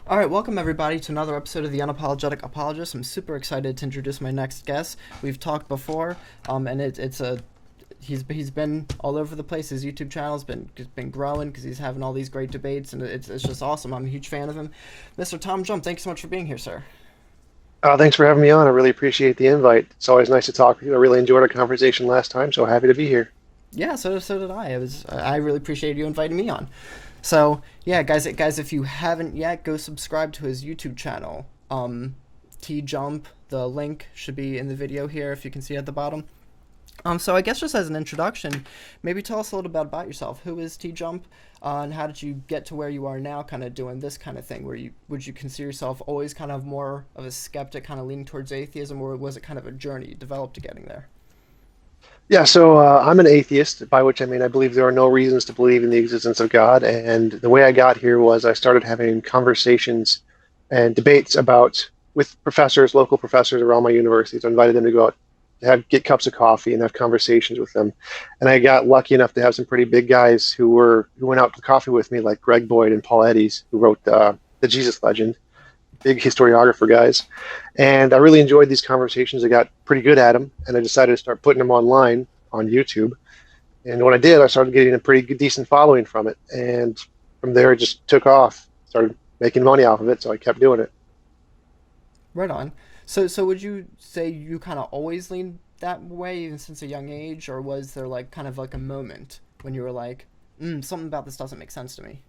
All right, welcome everybody to another episode of the Unapologetic Apologist. I'm super excited to introduce my next guest. We've talked before, and he's been all over the place. His YouTube channel's been growing because he's having all these great debates, and it's just awesome. I'm a huge fan of him, Mr. Tom Jump. Thank you so much for being here, sir. Thanks for having me on. I really appreciate the invite. It's always nice to talk with you. I really enjoyed our conversation last time, so happy to be here. Yeah, so did I. I really appreciated you inviting me on. So yeah, guys, if you haven't yet, go subscribe to his YouTube channel. T Jump. The link should be in the video here if you can see at the bottom. So I guess just as an introduction, maybe tell us a little bit about yourself. Who is T Jump, and how did you get to where you are now, kind of doing this kind of thing? Would you consider yourself always kind of more of a skeptic, kind of leaning towards atheism, or was it kind of a journey you developed to getting there? Yeah, so I'm an atheist, by which I mean I believe there are no reasons to believe in the existence of God. And the way I got here was I started having conversations and debates about with professors, local professors around my universities. I invited them to go out, get cups of coffee, and have conversations with them. And I got lucky enough to have some pretty big guys who went out to coffee with me, like Greg Boyd and Paul Eddies, who wrote the Jesus Legend, big historiographer guys. And I really enjoyed these conversations. I got pretty good at them, and I decided to start putting them online on YouTube. And when I did, I started getting a pretty good, decent following from it. And from there, it just took off. Started making money off of it, so I kept doing it. Right on. So would you say you kind of always leaned that way, even since a young age, or was there like kind of like a moment when you were like, something about this doesn't make sense to me?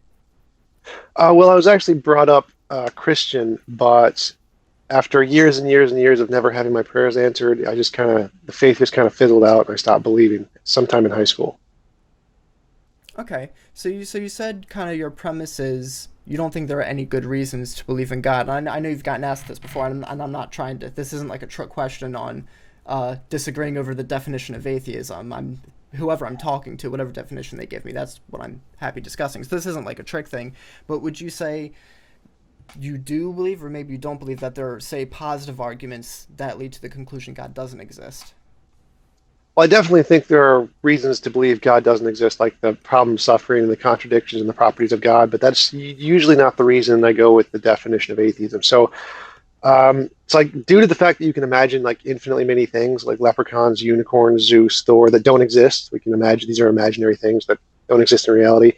Well, I was actually brought up Christian, but after years and years and years of never having my prayers answered, the faith just kind of fizzled out, and I stopped believing sometime in high school. Okay, so you said kind of your premise is you don't think there are any good reasons to believe in God. And I know you've gotten asked this before, and I'm not trying to. This isn't like a trick question on disagreeing over the definition of atheism. I'm whoever I'm talking to, whatever definition they give me, that's what I'm happy discussing. So this isn't like a trick thing. But would you say you do believe, or maybe you don't believe, that there are, say, positive arguments that lead to the conclusion God doesn't exist? Well, I definitely think there are reasons to believe God doesn't exist, like the problem, suffering, and the contradictions and the properties of God, but that's usually not the reason I go with the definition of atheism. So it's like due to the fact that you can imagine like infinitely many things, like leprechauns, unicorns, Zeus, Thor, that don't exist. We can imagine these are imaginary things that don't exist in reality.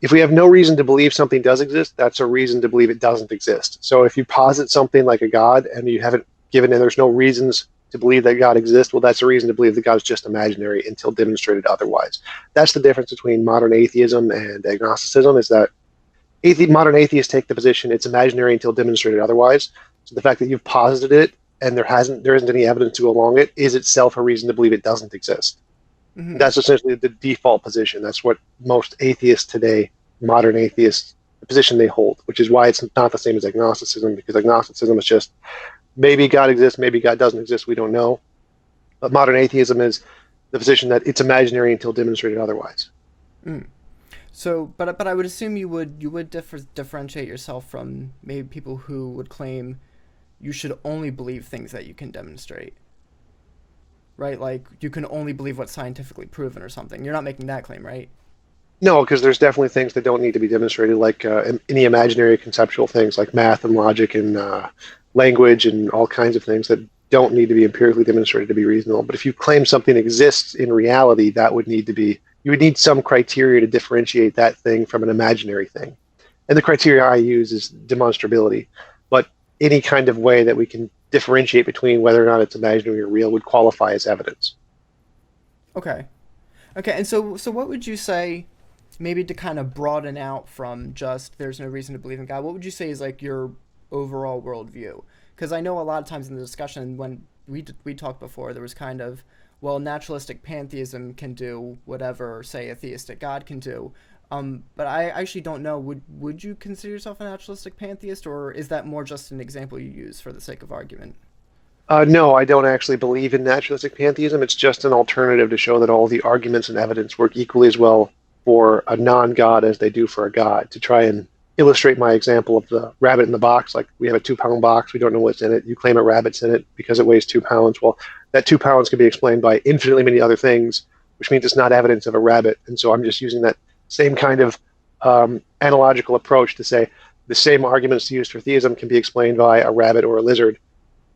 If we have no reason to believe something does exist, that's a reason to believe it doesn't exist. So if you posit something like a God and you haven't given, and there's no reasons to believe that God exists, well, that's a reason to believe that God is just imaginary until demonstrated otherwise. That's the difference between modern atheism and agnosticism, is that modern atheists take the position it's imaginary until demonstrated otherwise. So the fact that you've posited it and there isn't any evidence to go along it is itself a reason to believe it doesn't exist. Mm-hmm. That's essentially the default position. That's what most atheists today, modern atheists, the position they hold, which is why it's not the same as agnosticism, because agnosticism is just maybe God exists, maybe God doesn't exist, we don't know. But modern atheism is the position that it's imaginary until demonstrated otherwise. Mm. So, but I would assume you would differentiate yourself from maybe people who would claim you should only believe things that you can demonstrate, right? Like you can only believe what's scientifically proven or something. You're not making that claim, right? No, because there's definitely things that don't need to be demonstrated, like any imaginary conceptual things like math and logic and language and all kinds of things that don't need to be empirically demonstrated to be reasonable. But if you claim something exists in reality, you would need some criteria to differentiate that thing from an imaginary thing. And the criteria I use is demonstrability. But any kind of way that we can differentiate between whether or not it's imaginary or real would qualify as evidence. Okay. Okay, and so what would you say, maybe to kind of broaden out from just there's no reason to believe in God, what would you say is like your overall worldview? Because I know a lot of times in the discussion when we talked before, there was kind of, well, naturalistic pantheism can do whatever, say, a theistic God can do. But I actually don't know. Would you consider yourself a naturalistic pantheist, or is that more just an example you use for the sake of argument? No, I don't actually believe in naturalistic pantheism. It's just an alternative to show that all the arguments and evidence work equally as well for a non-God as they do for a God. To try and illustrate my example of the rabbit in the box, like we have a 2 pound box, we don't know what's in it. You claim a rabbit's in it because it weighs 2 pounds. Well, that 2 pounds can be explained by infinitely many other things, which means it's not evidence of a rabbit. And so I'm just using that same kind of analogical approach to say the same arguments used for theism can be explained by a rabbit or a lizard,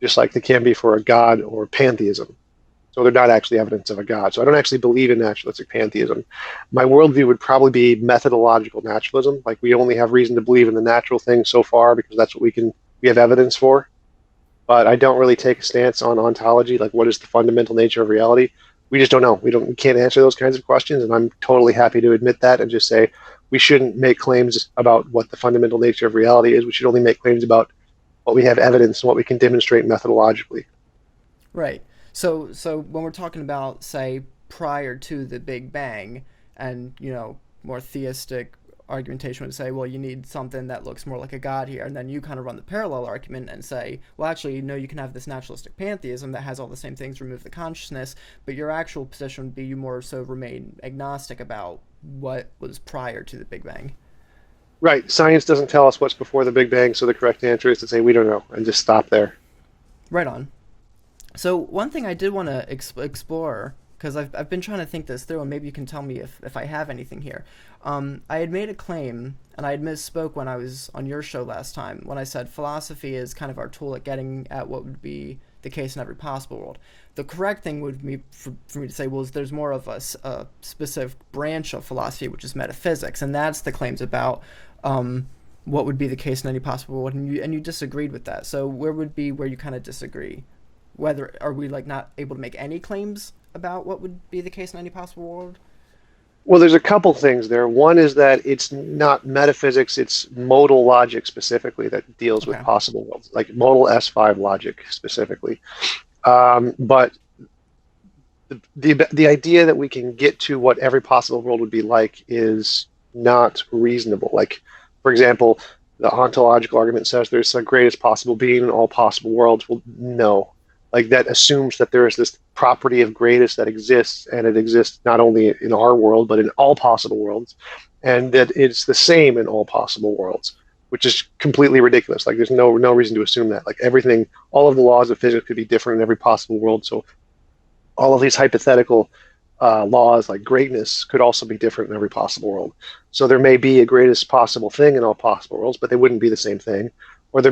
just like they can be for a god or pantheism. So they're not actually evidence of a god. So I don't actually believe in naturalistic pantheism. My worldview would probably be methodological naturalism. Like we only have reason to believe in the natural things so far because that's what we have evidence for. But I don't really take a stance on ontology, like what is the fundamental nature of reality. We just don't know. We can't answer those kinds of questions, and I'm totally happy to admit that and just say we shouldn't make claims about what the fundamental nature of reality is. We should only make claims about what we have evidence and what we can demonstrate methodologically. Right. So when we're talking about, say, prior to the Big Bang, and more theistic argumentation would say, well, you need something that looks more like a god here, and then you kind of run the parallel argument and say, well, actually, no, you can have this naturalistic pantheism that has all the same things, remove the consciousness, but your actual position would be you more so remain agnostic about what was prior to the Big Bang. Right. Science doesn't tell us what's before the Big Bang, so the correct answer is to say we don't know and just stop there. Right on. So one thing I did want to explore, because I've been trying to think this through, and maybe you can tell me if I have anything here. I had made a claim, and I had misspoke when I was on your show last time, when I said philosophy is kind of our tool at getting at what would be the case in every possible world. The correct thing would be for me to say, well, is there's more of a specific branch of philosophy, which is metaphysics, and that's the claims about what would be the case in any possible world, and you disagreed with that. So where would be where you kind of disagree? Whether are we like not able to make any claims about what would be the case in any possible world? Well, there's a couple things there. One is that it's not metaphysics, it's modal logic specifically that deals with Okay. possible worlds, like modal S5 logic specifically. But the idea that we can get to what every possible world would be like is not reasonable. Like, for example, the ontological argument says there's the greatest possible being in all possible worlds. Well, no. Like that assumes that there is this property of greatest that exists, and it exists not only in our world but in all possible worlds, and that it's the same in all possible worlds, which is completely ridiculous. Like there's no reason to assume that. Like everything, all of the laws of physics could be different in every possible world. So all of these hypothetical laws, like greatness, could also be different in every possible world. So there may be a greatest possible thing in all possible worlds, but they wouldn't be the same thing. Or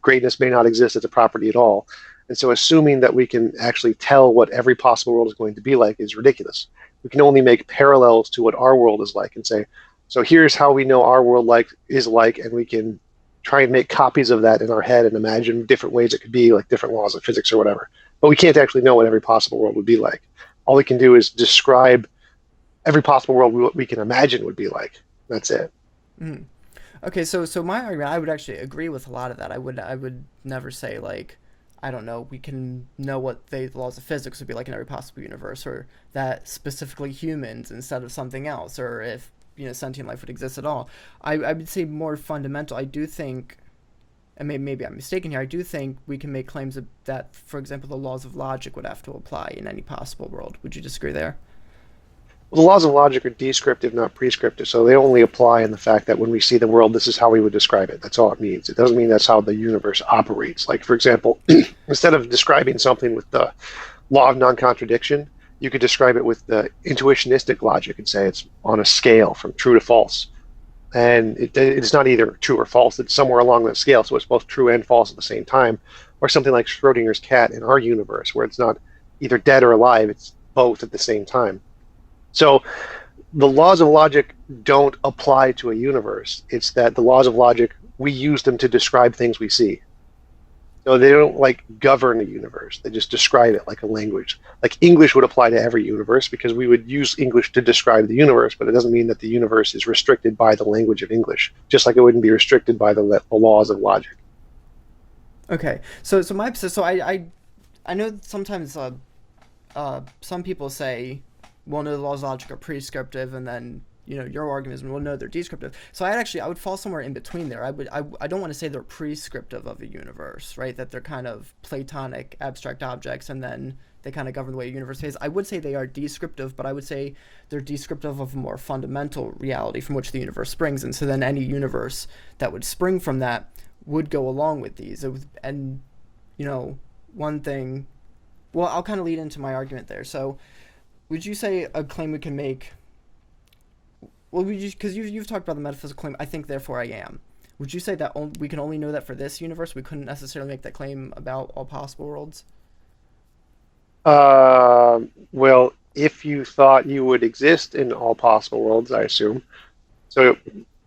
greatness may not exist as a property at all. And so assuming that we can actually tell what every possible world is going to be like is ridiculous. We can only make parallels to what our world is like and say, so here's how we know our world is like, and we can try and make copies of that in our head and imagine different ways it could be, like different laws of physics or whatever. But we can't actually know what every possible world would be like. All we can do is describe every possible world we can imagine would be like. That's it. Mm. Okay, so my argument, I would actually agree with a lot of that. I would never say like, I don't know, we can know what the laws of physics would be like in every possible universe, or that specifically humans instead of something else, or if sentient life would exist at all. I would say more fundamental. I do think, and maybe I'm mistaken here, I do think we can make claims that, for example, the laws of logic would have to apply in any possible world. Would you disagree there? Well, the laws of logic are descriptive, not prescriptive, so they only apply in the fact that when we see the world, this is how we would describe it. That's all it means. It doesn't mean that's how the universe operates. Like, for example, instead of describing something with the law of non-contradiction, you could describe it with the intuitionistic logic and say it's on a scale from true to false. And it's not either true or false, it's somewhere along that scale, so it's both true and false at the same time. Or something like Schrodinger's cat in our universe, where it's not either dead or alive, it's both at the same time. So the laws of logic don't apply to a universe. It's that the laws of logic, we use them to describe things we see. So they don't like govern a universe. They just describe it like a language. Like English would apply to every universe because we would use English to describe the universe, but it doesn't mean that the universe is restricted by the language of English, just like it wouldn't be restricted by the laws of logic. Okay, so I know that sometimes some people say, well, no, the laws of logic are prescriptive, and then your argument is, well, no, they're descriptive. So I would fall somewhere in between there. I don't want to say they're prescriptive of a universe, right? That they're kind of Platonic abstract objects, and then they kind of govern the way a universe is. I would say they are descriptive, but I would say they're descriptive of a more fundamental reality from which the universe springs, and so then any universe that would spring from that would go along with these. And one thing, well, I'll kind of lead into my argument there. So would you say a claim we can make? Well, because you've talked about the metaphysical claim, I think therefore I am. Would you say that we can only know that for this universe? We couldn't necessarily make that claim about all possible worlds. Well, if you thought you would exist in all possible worlds, I assume. So,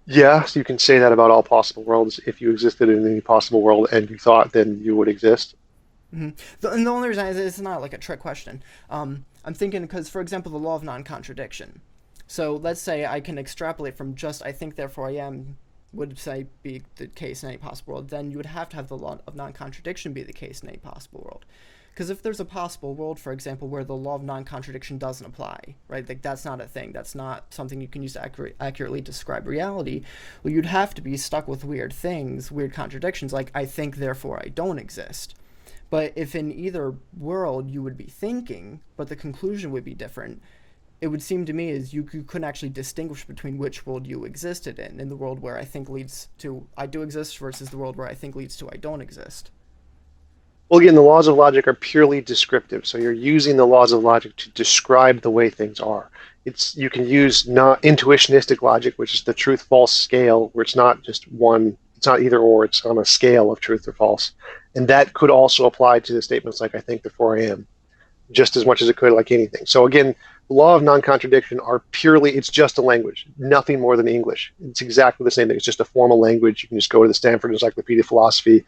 yes, you can say that about all possible worlds. If you existed in any possible world and you thought, then you would exist. Mm-hmm. And the only reason is it's not like a trick question. I'm thinking because, for example, the law of non-contradiction. So let's say I can extrapolate from just I think therefore I am would say be the case in any possible world. Then you would have to have the law of non-contradiction be the case in any possible world. Because if there's a possible world, for example, where the law of non-contradiction doesn't apply, right? Like that's not a thing. That's not something you can use to accurately describe reality. Well, you'd have to be stuck with weird things, weird contradictions, like I think, therefore I don't exist. But if in either world you would be thinking, but the conclusion would be different, it would seem to me as you couldn't actually distinguish between which world you existed in the world where I think leads to I do exist versus the world where I think leads to I don't exist. Well, again, the laws of logic are purely descriptive. So you're using the laws of logic to describe the way things are. It's you can use not intuitionistic logic, which is the truth-false scale, where it's not just one, it's not either or, it's on a scale of truth or false. And that could also apply to the statements like I think therefore I am, just as much as it could like anything. So again, the law of non-contradiction are purely, it's just a language, nothing more than English. It's exactly the same thing. It's just a formal language. You can just go to the Stanford Encyclopedia of Philosophy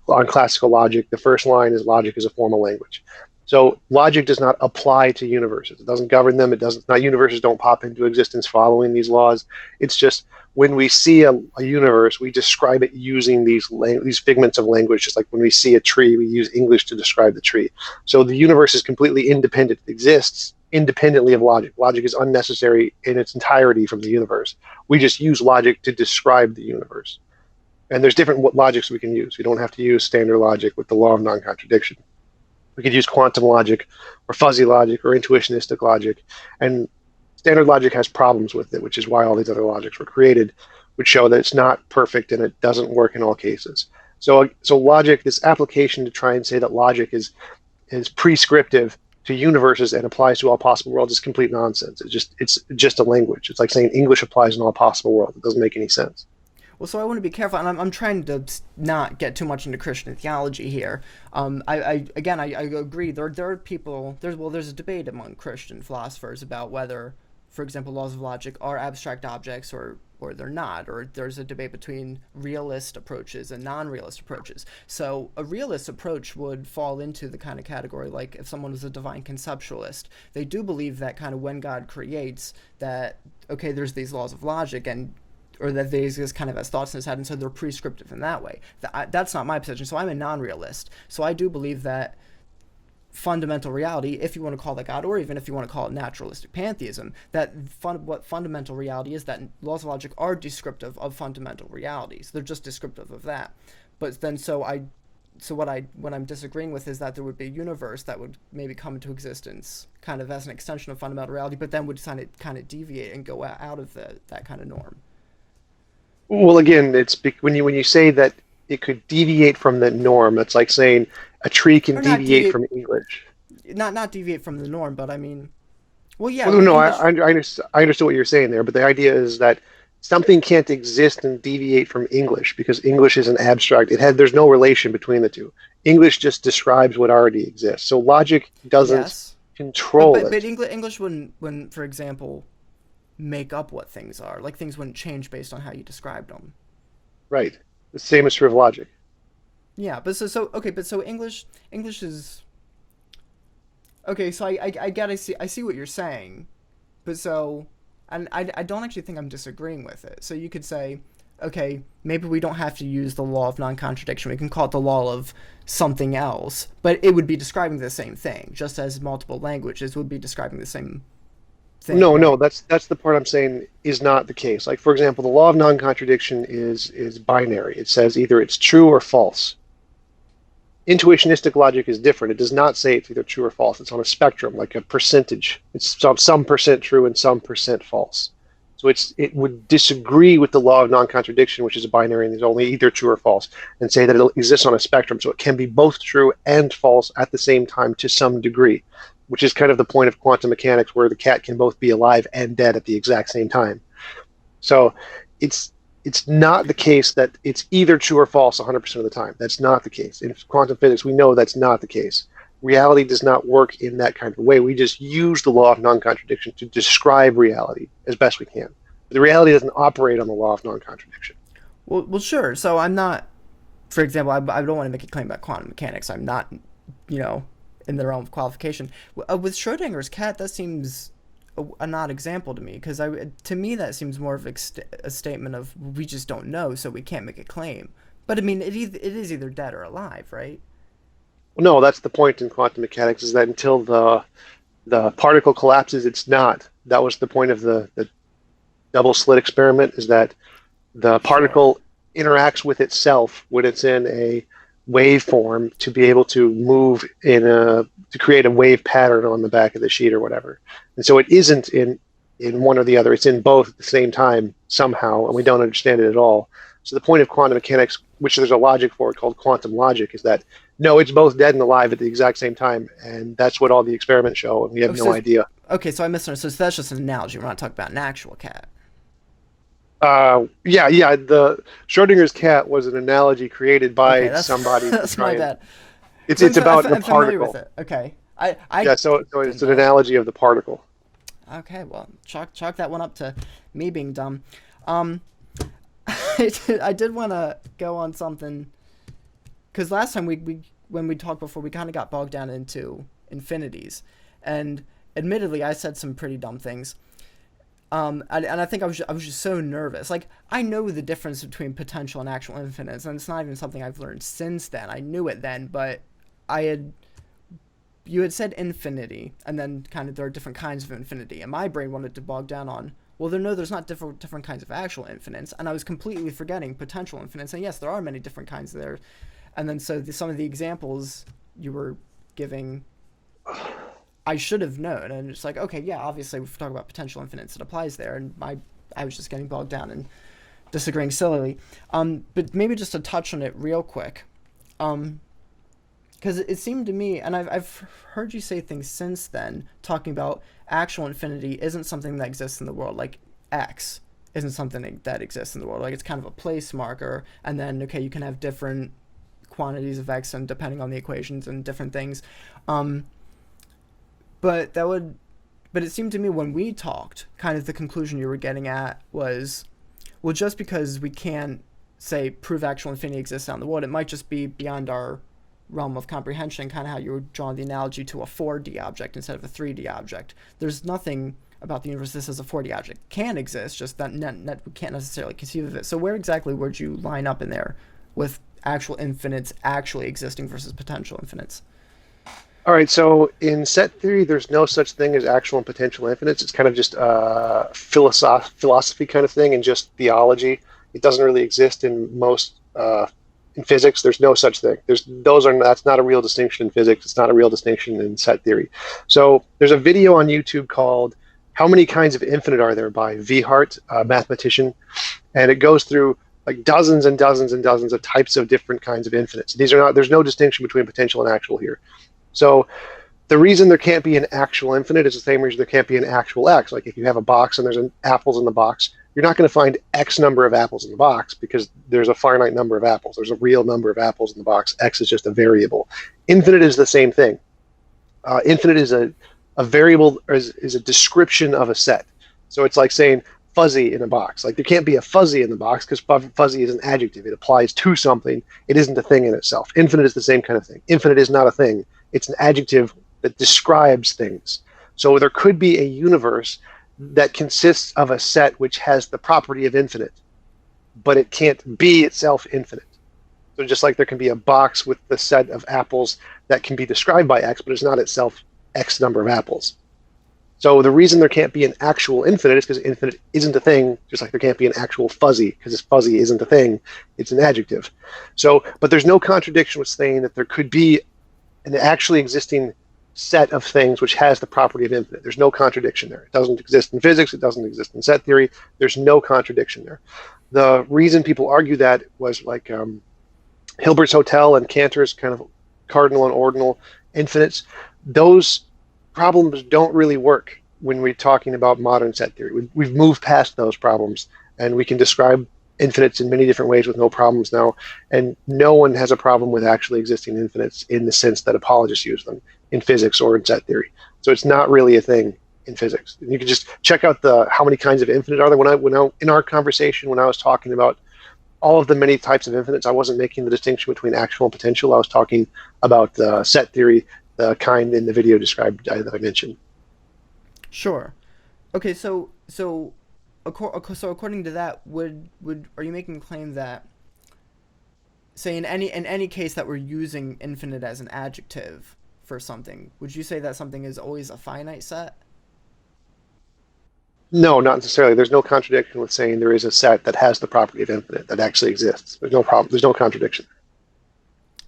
on classical logic. The first line is logic is a formal language. So logic does not apply to universes. It doesn't govern them. It doesn't, not universes don't pop into existence following these laws. It's just when we see a universe, we describe it using these figments of language. Just like when we see a tree, we use English to describe the tree. So the universe is completely independent. It exists independently of logic. Logic is unnecessary in its entirety from the universe. We just use logic to describe the universe. And there's different logics we can use. We don't have to use standard logic with the law of non-contradiction. We could use quantum logic or fuzzy logic or intuitionistic logic. And standard logic has problems with it, which is why all these other logics were created, which show that it's not perfect and it doesn't work in all cases. So logic, this application to try and say that logic is prescriptive to universes and applies to all possible worlds is complete nonsense. It's just a language. It's like saying English applies in all possible worlds. It doesn't make any sense. Well, so I want to be careful, and I'm trying to not get too much into Christian theology here. I agree. There are people. There's a debate among Christian philosophers about whether, for example, laws of logic are abstract objects or they're not, or there's a debate between realist approaches and non-realist approaches. So a realist approach would fall into the kind of category like if someone was a divine conceptualist, they do believe that kind of when God creates that, okay, there's these laws of logic and or that they exist kind of as thoughts in his head, and so they're prescriptive in that way. That's not my position. So I'm a non-realist. So I do believe that fundamental reality, if you want to call that God, or even if you want to call it naturalistic pantheism, that what fundamental reality is, that laws of logic are descriptive of fundamental realities. They're just descriptive of that. But then what I'm disagreeing with is that there would be a universe that would maybe come into existence kind of as an extension of fundamental reality, but then would kind of deviate and go out of that kind of norm. Well, again, it's when you say that it could deviate from the norm. That's like saying a tree can Or not deviate deviate, from English. not deviate from the norm, but I mean, well, yeah, Well, no, English. I understood what you're saying there, but the idea is that something can't exist and deviate from English because English is an abstract. There's no relation between the two. English just describes what already exists. So logic doesn't Yes, control but it. English wouldn't, for example, make up what things are. Like things wouldn't change based on how you described them. Right. The same is true of logic. Yeah, but okay, but so English is okay. So I see what you're saying, but so and I don't actually think I'm disagreeing with it. So you could say, okay, maybe we don't have to use the law of non-contradiction. We can call it the law of something else, but it would be describing the same thing, just as multiple languages would be describing the same thing, No, no, right? that's the part I'm saying is not the case. Like for example, the law of non-contradiction is binary. It says either it's true or false. Intuitionistic logic is different. It does not say it's either true or false. It's on a spectrum, like a percentage. It's some percent true and some percent false. So it would disagree with the law of non-contradiction, which is a binary and there's only either true or false, and say that it exists on a spectrum. So it can be both true and false at the same time to some degree, which is kind of the point of quantum mechanics, where the cat can both be alive and dead at the exact same time. So it's it's not the case that it's either true or false 100% of the time. That's not the case. In quantum physics, we know that's not the case. Reality does not work in that kind of way. We just use the law of non-contradiction to describe reality as best we can. The reality doesn't operate on the law of non-contradiction. Well, sure. So I'm not, for example, I don't want to make a claim about quantum mechanics. I'm not, you know, in the realm of qualification. With Schrodinger's cat, that seems an odd example to me, because to me that seems more of a statement of we just don't know, so we can't make a claim. But I mean, it is either dead or alive, right? Well, no, that's the point in quantum mechanics, is that until the particle collapses, it's not. That was the point of the double slit experiment, is that the Sure. particle interacts with itself when it's in a wave form to be able to move to create a wave pattern on the back of the sheet or whatever. And so it isn't in one or the other. It's in both at the same time somehow, and we don't understand it at all. So the point of quantum mechanics, which there's a logic for it called quantum logic, is that no, it's both dead and alive at the exact same time, and that's what all the experiments show, and we Oh, have no so idea. okay, so I misunderstood. So that's just an analogy. We're not talking about an actual cat. Yeah. The Schrodinger's cat was an analogy created Okay, by that's somebody to that's my try and bad. it's Because it's about the I'm familiar with particle. it. Okay, I Yeah, so didn't it's an know that. analogy of the particle. Okay, well, chalk that one up to me being dumb. Um, I did want to go on something, because last time we when we talked before, we kind of got bogged down into infinities, and admittedly, I said some pretty dumb things. And I think I was just so nervous. Like, I know the difference between potential and actual infinites, and it's not even something I've learned since then. I knew it then, but I had you had said infinity, and then kind of there are different kinds of infinity, and my brain wanted to bog down on, well, there's not different kinds of actual infinites, and I was completely forgetting potential infinites. And yes, there are many different kinds there. And then some of the examples you were giving, I should have known, and it's like, okay, yeah, obviously, if we're talking about potential infinites, it applies there, and I was just getting bogged down and disagreeing sillily. But maybe just to touch on it real quick. Um, because it seemed to me, and I've heard you say things since then, talking about actual infinity isn't something that exists in the world, like X isn't something that exists in the world, like it's kind of a place marker, and then okay, you can have different quantities of X and depending on the equations and different things. um but that would but it seemed to me when we talked, kind of the conclusion you were getting at was, well, just because we can't say prove actual infinity exists out in the world, it might just be beyond our realm of comprehension, kind of how you were drawing the analogy to a 4D object instead of a 3D object. There's nothing about the universe that says a 4D object can exist, just that we can't necessarily conceive of it. So where exactly would you line up in there with actual infinites actually existing versus potential infinites? All right, so in set theory, there's no such thing as actual and potential infinites. It's kind of just a philosophy kind of thing and just theology. It doesn't really exist in most in physics. There's no such thing. That's not a real distinction in physics. It's not a real distinction in set theory. So there's a video on YouTube called "How Many Kinds of Infinite Are There" by V. Hart, a mathematician, and it goes through like dozens and dozens and dozens of types of different kinds of infinites. There's no distinction between potential and actual here. So the reason there can't be an actual infinite is the same reason there can't be an actual x. Like if you have a box and there's apples in the box, you're not going to find x number of apples in the box because there's a finite number of apples. There's a real number of apples in the box. X is just a variable. Infinite is the same thing. Infinite is a variable, or is a description of a set. So it's like saying fuzzy in a box. Like there can't be a fuzzy in the box because fuzzy is an adjective. It applies to something. It isn't a thing in itself. Infinite is the same kind of thing. Infinite is not a thing. It's an adjective that describes things. So there could be a universe that consists of a set which has the property of infinite, but it can't be itself infinite. So just like there can be a box with the set of apples that can be described by x, but it's not itself x number of apples. So the reason there can't be an actual infinite is because infinite isn't a thing, just like there can't be an actual fuzzy, because this fuzzy isn't a thing, it's an adjective. So, but there's no contradiction with saying that there could be an actually existing set of things which has the property of infinite. There's no contradiction there. It doesn't exist in physics, it doesn't exist in set theory, there's no contradiction there. The reason people argue that was like Hilbert's Hotel and Cantor's kind of cardinal and ordinal infinites. Those problems don't really work when we're talking about modern set theory. We've moved past those problems, and we can describe infinites in many different ways with no problems now, and no one has a problem with actually existing infinites in the sense that apologists use them in physics or in set theory. So it's not really a thing in physics. And you can just check out the how many kinds of infinite are there. When I in our conversation, when I was talking about all of the many types of infinites, I wasn't making the distinction between actual and potential. I was talking about set theory, the kind in the video described that I mentioned. Sure. Okay, so according to that, would are you making a claim that, say, in any case that we're using infinite as an adjective for something, would you say that something is always a finite set? No, not necessarily. There's no contradiction with saying there is a set that has the property of infinite that actually exists. There's no problem. There's no contradiction.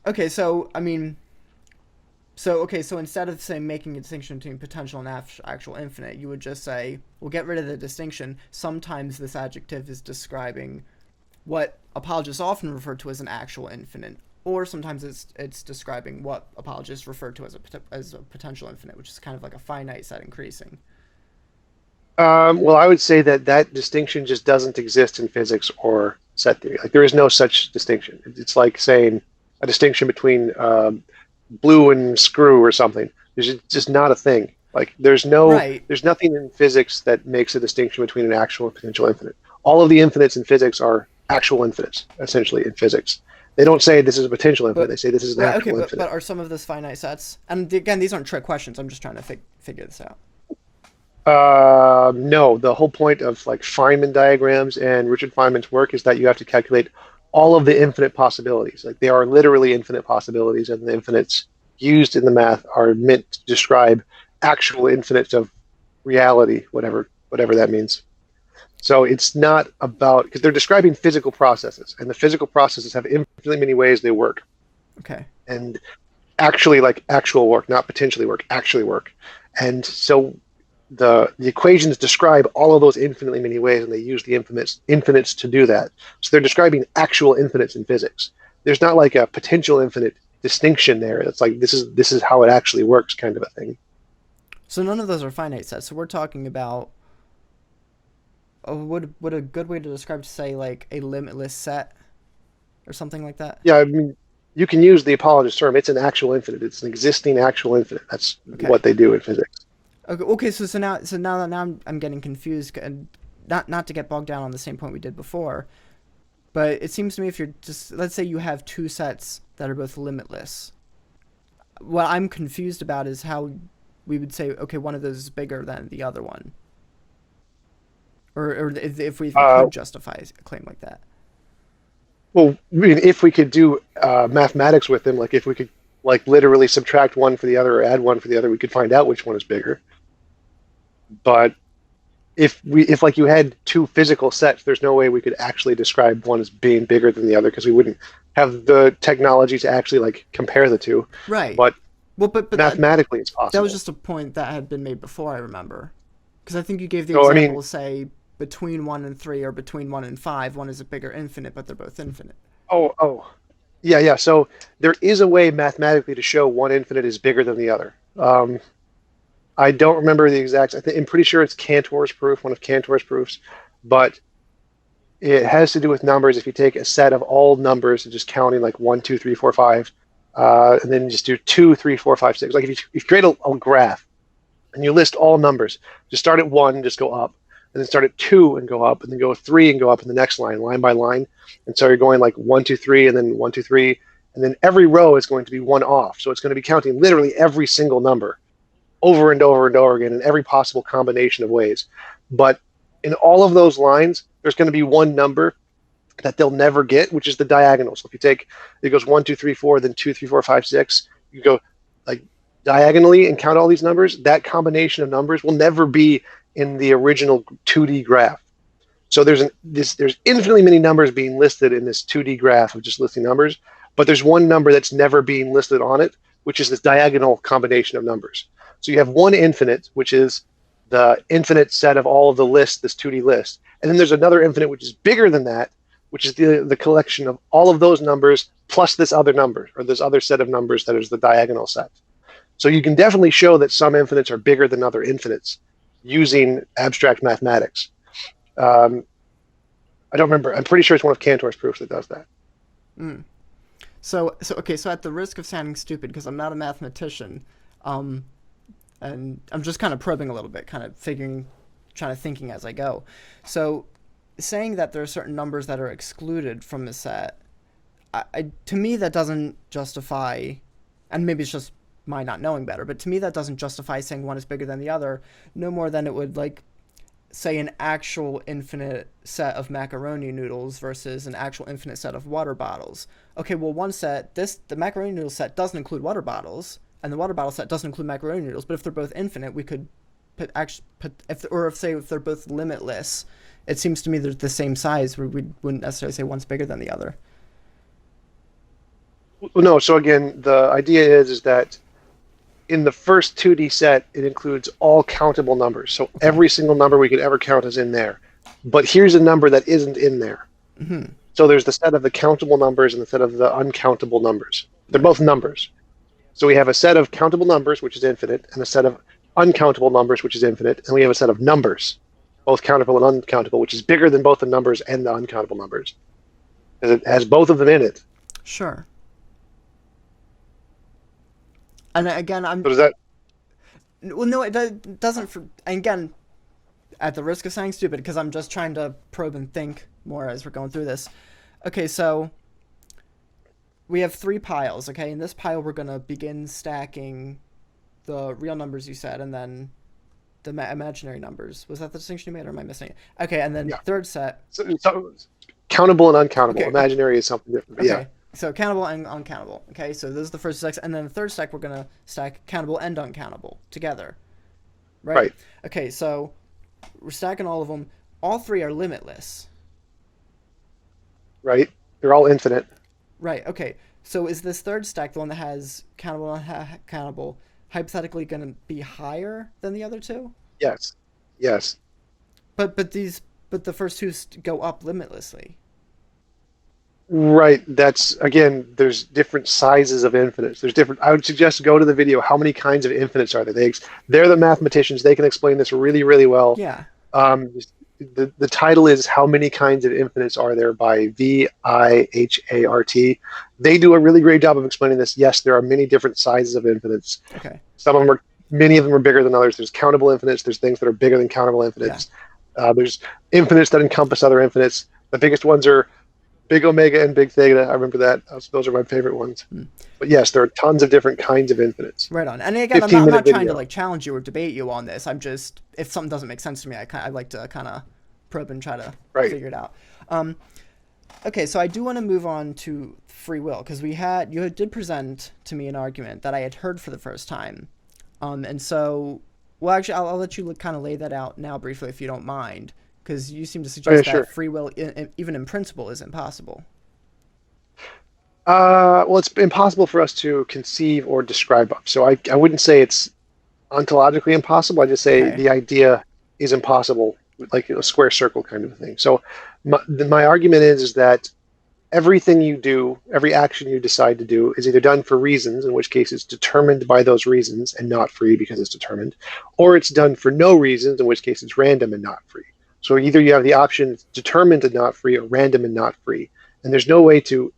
Okay, so I mean, so instead of say making a distinction between potential and actual infinite, you would just say, we'll get rid of the distinction. Sometimes this adjective is describing what apologists often refer to as an actual infinite, or sometimes it's describing what apologists refer to as a potential infinite, which is kind of like a finite set increasing. Well, I would say that that distinction just doesn't exist in physics or set theory. Like there is no such distinction. It's like saying a distinction between blue and screw or something. There's just not a thing. Like Right. there's nothing in physics that makes a distinction between an actual and potential infinite. All of the infinites in physics are actual infinites, essentially in physics. They don't say this is a potential infinite. They But say this is an right, okay, actual but infinite. are some of those finite sets? And again, these aren't trick questions. I'm just trying to figure this out. No, the whole point of like Feynman diagrams and Richard Feynman's work is that you have to calculate all of the infinite possibilities. Like they are literally infinite possibilities, and the infinites used in the math are meant to describe actual infinites of reality, whatever that means. So it's not about because they're describing physical processes, and the physical processes have infinitely many ways they work, Okay. and actually like actual work, not potentially work, actually work. And so the equations describe all of those infinitely many ways, and they use the infinites to do that. So they're describing actual infinites in physics. There's not like a potential infinite distinction there. It's like this is how it actually works, kind of a thing. So none of those are finite sets. So we're talking about would a good way to describe, say, like a limitless set or something like that? Yeah, I mean, you can use the apologist term. It's an actual infinite. It's an existing actual infinite. That's Okay. what they do in physics. Okay. Okay. So now I'm getting confused, and not to get bogged down on the same point we did before, but it seems to me if you're just, let's say you have two sets that are both limitless. What I'm confused about is how we would say, okay, one of those is bigger than the other one, or if we even Uh, could justify a claim like that. well, I mean, if we could do mathematics with them, like if we could like literally subtract one for the other or add one for the other, we could find out which one is bigger. But if like you had two physical sets, there's no way we could actually describe one as being bigger than the other because we wouldn't have the technology to actually like compare the two. Right. But Well, but mathematically, it's that was possible. just a point that had been made before, I remember. Because I think you gave the So I mean, example, say, between 1 and 3 or between 1 and 5. One is a bigger infinite, but they're both infinite. oh, yeah, yeah. So there is a way mathematically to show one infinite is bigger than the other. I don't remember the exact. I'm pretty sure it's Cantor's proof, one of Cantor's proofs, but it has to do with numbers. If you take a set of all numbers and just counting like one, two, three, four, five, and then just do two, three, four, five, six. Like if you create a graph and you list all numbers, just start at one, just go up, and then start at two and go up, and then go three and go up in the next line by line. And so you're going like one, two, three, and then one, two, three, and then every row is going to be one off. So it's going to be counting literally every single number over and over and over again in every possible combination of ways. But in all of those lines, there's going to be one number that they'll never get, which is the diagonal. So if you take it goes one, two, three, four, then two, three, four, five, six, you go like diagonally and count all these numbers. That combination of numbers will never be in the original 2D graph. So there's infinitely many numbers being listed in this 2D graph of just listing numbers, but there's one number that's never being listed on it, which is this diagonal combination of numbers. So you have one infinite, which is the infinite set of all of the lists, this 2D list. And then there's another infinite, which is bigger than that, which is the collection of all of those numbers plus this other number, or this other set of numbers that is the diagonal set. So you can definitely show that some infinites are bigger than other infinites using abstract mathematics. Um, I don't remember. I'm pretty sure it's one of Cantor's proofs that does that. Mm. So okay. So at the risk of sounding stupid, because I'm not a mathematician, um, and I'm just kind of probing a little bit, kind of figuring, trying to thinking as I go. So, saying that there are certain numbers that are excluded from the set, to me that doesn't justify, and maybe it's just my not knowing better, but to me that doesn't justify saying one is bigger than the other, no more than it would like say an actual infinite set of macaroni noodles versus an actual infinite set of water bottles. Okay, well one set, the macaroni noodle set doesn't include water bottles, and the water bottle set doesn't include macaroni noodles. But if they're both infinite, we could if they're both limitless, it seems to me they're the same size. We wouldn't necessarily say one's bigger than the other. Well, no, so again, the idea is that in the first 2D set, it includes all countable numbers. So Okay. every single number we could ever count is in there. But here's a number that isn't in there. Mm-hmm. So there's the set of the countable numbers and the set of the uncountable numbers. They're Right. both numbers. So we have a set of countable numbers, which is infinite, and a set of uncountable numbers, which is infinite, and we have a set of numbers, both countable and uncountable, which is bigger than both the numbers and the uncountable numbers, because it has both of them in it. Sure. And again, So does that? well, no, it doesn't. Again, at the risk of sounding stupid, because I'm just trying to probe and think more as we're going through this. Okay, so we have three piles. Okay, in this pile, we're gonna begin stacking the real numbers you said, and then the imaginary numbers. Was that the distinction you made, or am I missing it? Okay, and then Yeah. third set. So countable and uncountable. Okay, Imaginary is something different. But yeah, okay. So countable and uncountable. Okay, so those are the first stacks, and then the third stack we're gonna stack countable and uncountable together, right? right, Okay, so we're stacking all of them. All three are limitless. right. They're all infinite. Right. Okay. So is this third stack the one that has countable and uncountable hypothetically going to be higher than the other two? Yes, yes. But the first two go up limitlessly. Right. That's again. There's different sizes of infinites. There's different. I would suggest go to the video. How many kinds of infinites are there? They're the mathematicians. They can explain this really, really well. Yeah. Um, the title is "How Many Kinds of Infinites Are There" by Vihart. They do a really great job of explaining this. Yes, there are many different sizes of infinites. Okay. Some of them are, many of them are bigger than others. There's countable infinites. There's things that are bigger than countable Yeah. infinites. There's infinites that encompass other infinites. The biggest ones are Big Omega and Big Theta. I remember that. Those are my favorite ones. Hmm. But yes, there are tons of different kinds of infinites. Right on. And again, 15 I'm not minute trying to video. like challenge you or debate you on this. I'm just if something doesn't make sense to me, I like to kind of probe and try to Right. figure it out. Um, okay, so I do want to move on to free will because you did present to me an argument that I had heard for the first time, and so well actually I'll let you kind of lay that out now briefly if you don't mind because you seem to Oh, yeah, suggest sure. that free will even in principle isn't possible. Well, it's impossible for us to conceive or describe of. So I wouldn't say it's ontologically impossible. I just say Okay. the idea is impossible, like a square circle kind of thing. So my argument is that everything you do, every action you decide to do, is either done for reasons, in which case it's determined by those reasons and not free because it's determined, or it's done for no reasons, in which case it's random and not free. So either you have the option determined and not free or random and not free. And there's no way to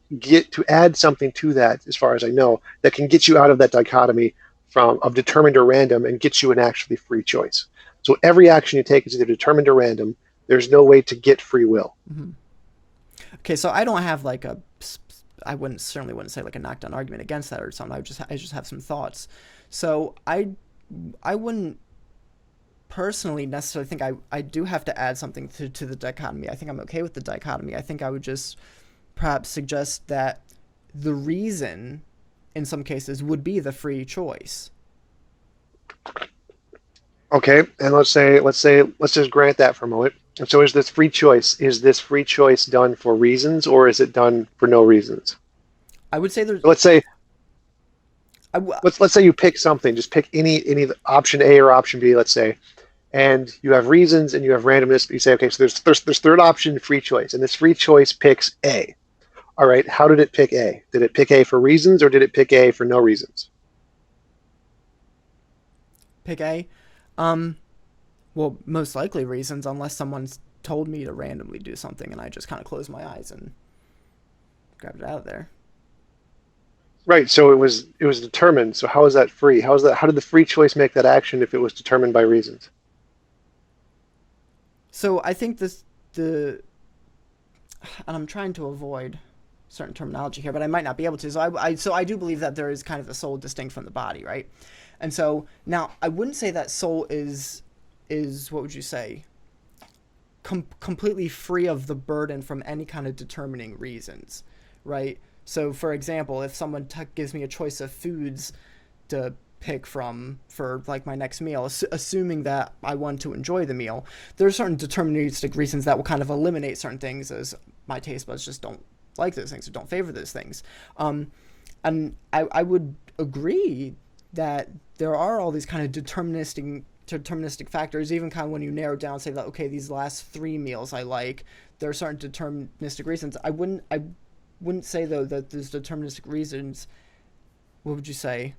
add something to that, as far as I know, that can get you out of that dichotomy from of determined or random and get you an actually free choice. So every action you take is either determined or random. There's no way to get free will. Mm-hmm. Okay, so I don't have like I wouldn't certainly wouldn't say like a knockdown argument against that or something. I just have some thoughts. So I wouldn't personally necessarily think I do have to add something to the dichotomy. I think I'm okay with the dichotomy. I think I would just perhaps suggest that the reason in some cases would be the free choice. Okay, and let's just grant that for a moment. And so is this free choice? Is this free choice done for reasons or is it done for no reasons? I would say there's Let's say I, w- let's say you pick something, just pick any option A or option B, let's say, and you have reasons and you have randomness, but you say, okay, so there's third option, free choice, and this free choice picks A. All right, how did it pick A? Did it pick A for reasons or did it pick A for no reasons? pick A. Um, well, most likely reasons, unless someone's told me to randomly do something, and I just kind of closed my eyes and grabbed it out of there. Right. So it was determined. So how is that free? How is that? How did the free choice make that action if it was determined by reasons? So I think the and I'm trying to avoid certain terminology here, but I might not be able to. So I do believe that there is kind of a soul distinct from the body, right? And so now I wouldn't say that soul is what would you say, completely free of the burden from any kind of determining reasons, right? So for example, if someone gives me a choice of foods to pick from for like my next meal, assuming that I want to enjoy the meal, there are certain deterministic reasons that will kind of eliminate certain things, as my taste buds just don't like those things or don't favor those things. And I would agree that there are all these kind of deterministic factors, even kind of when you narrow down, say that, okay, these last three meals I like, there are certain deterministic reasons. I wouldn't say though that those deterministic reasons, what would you say,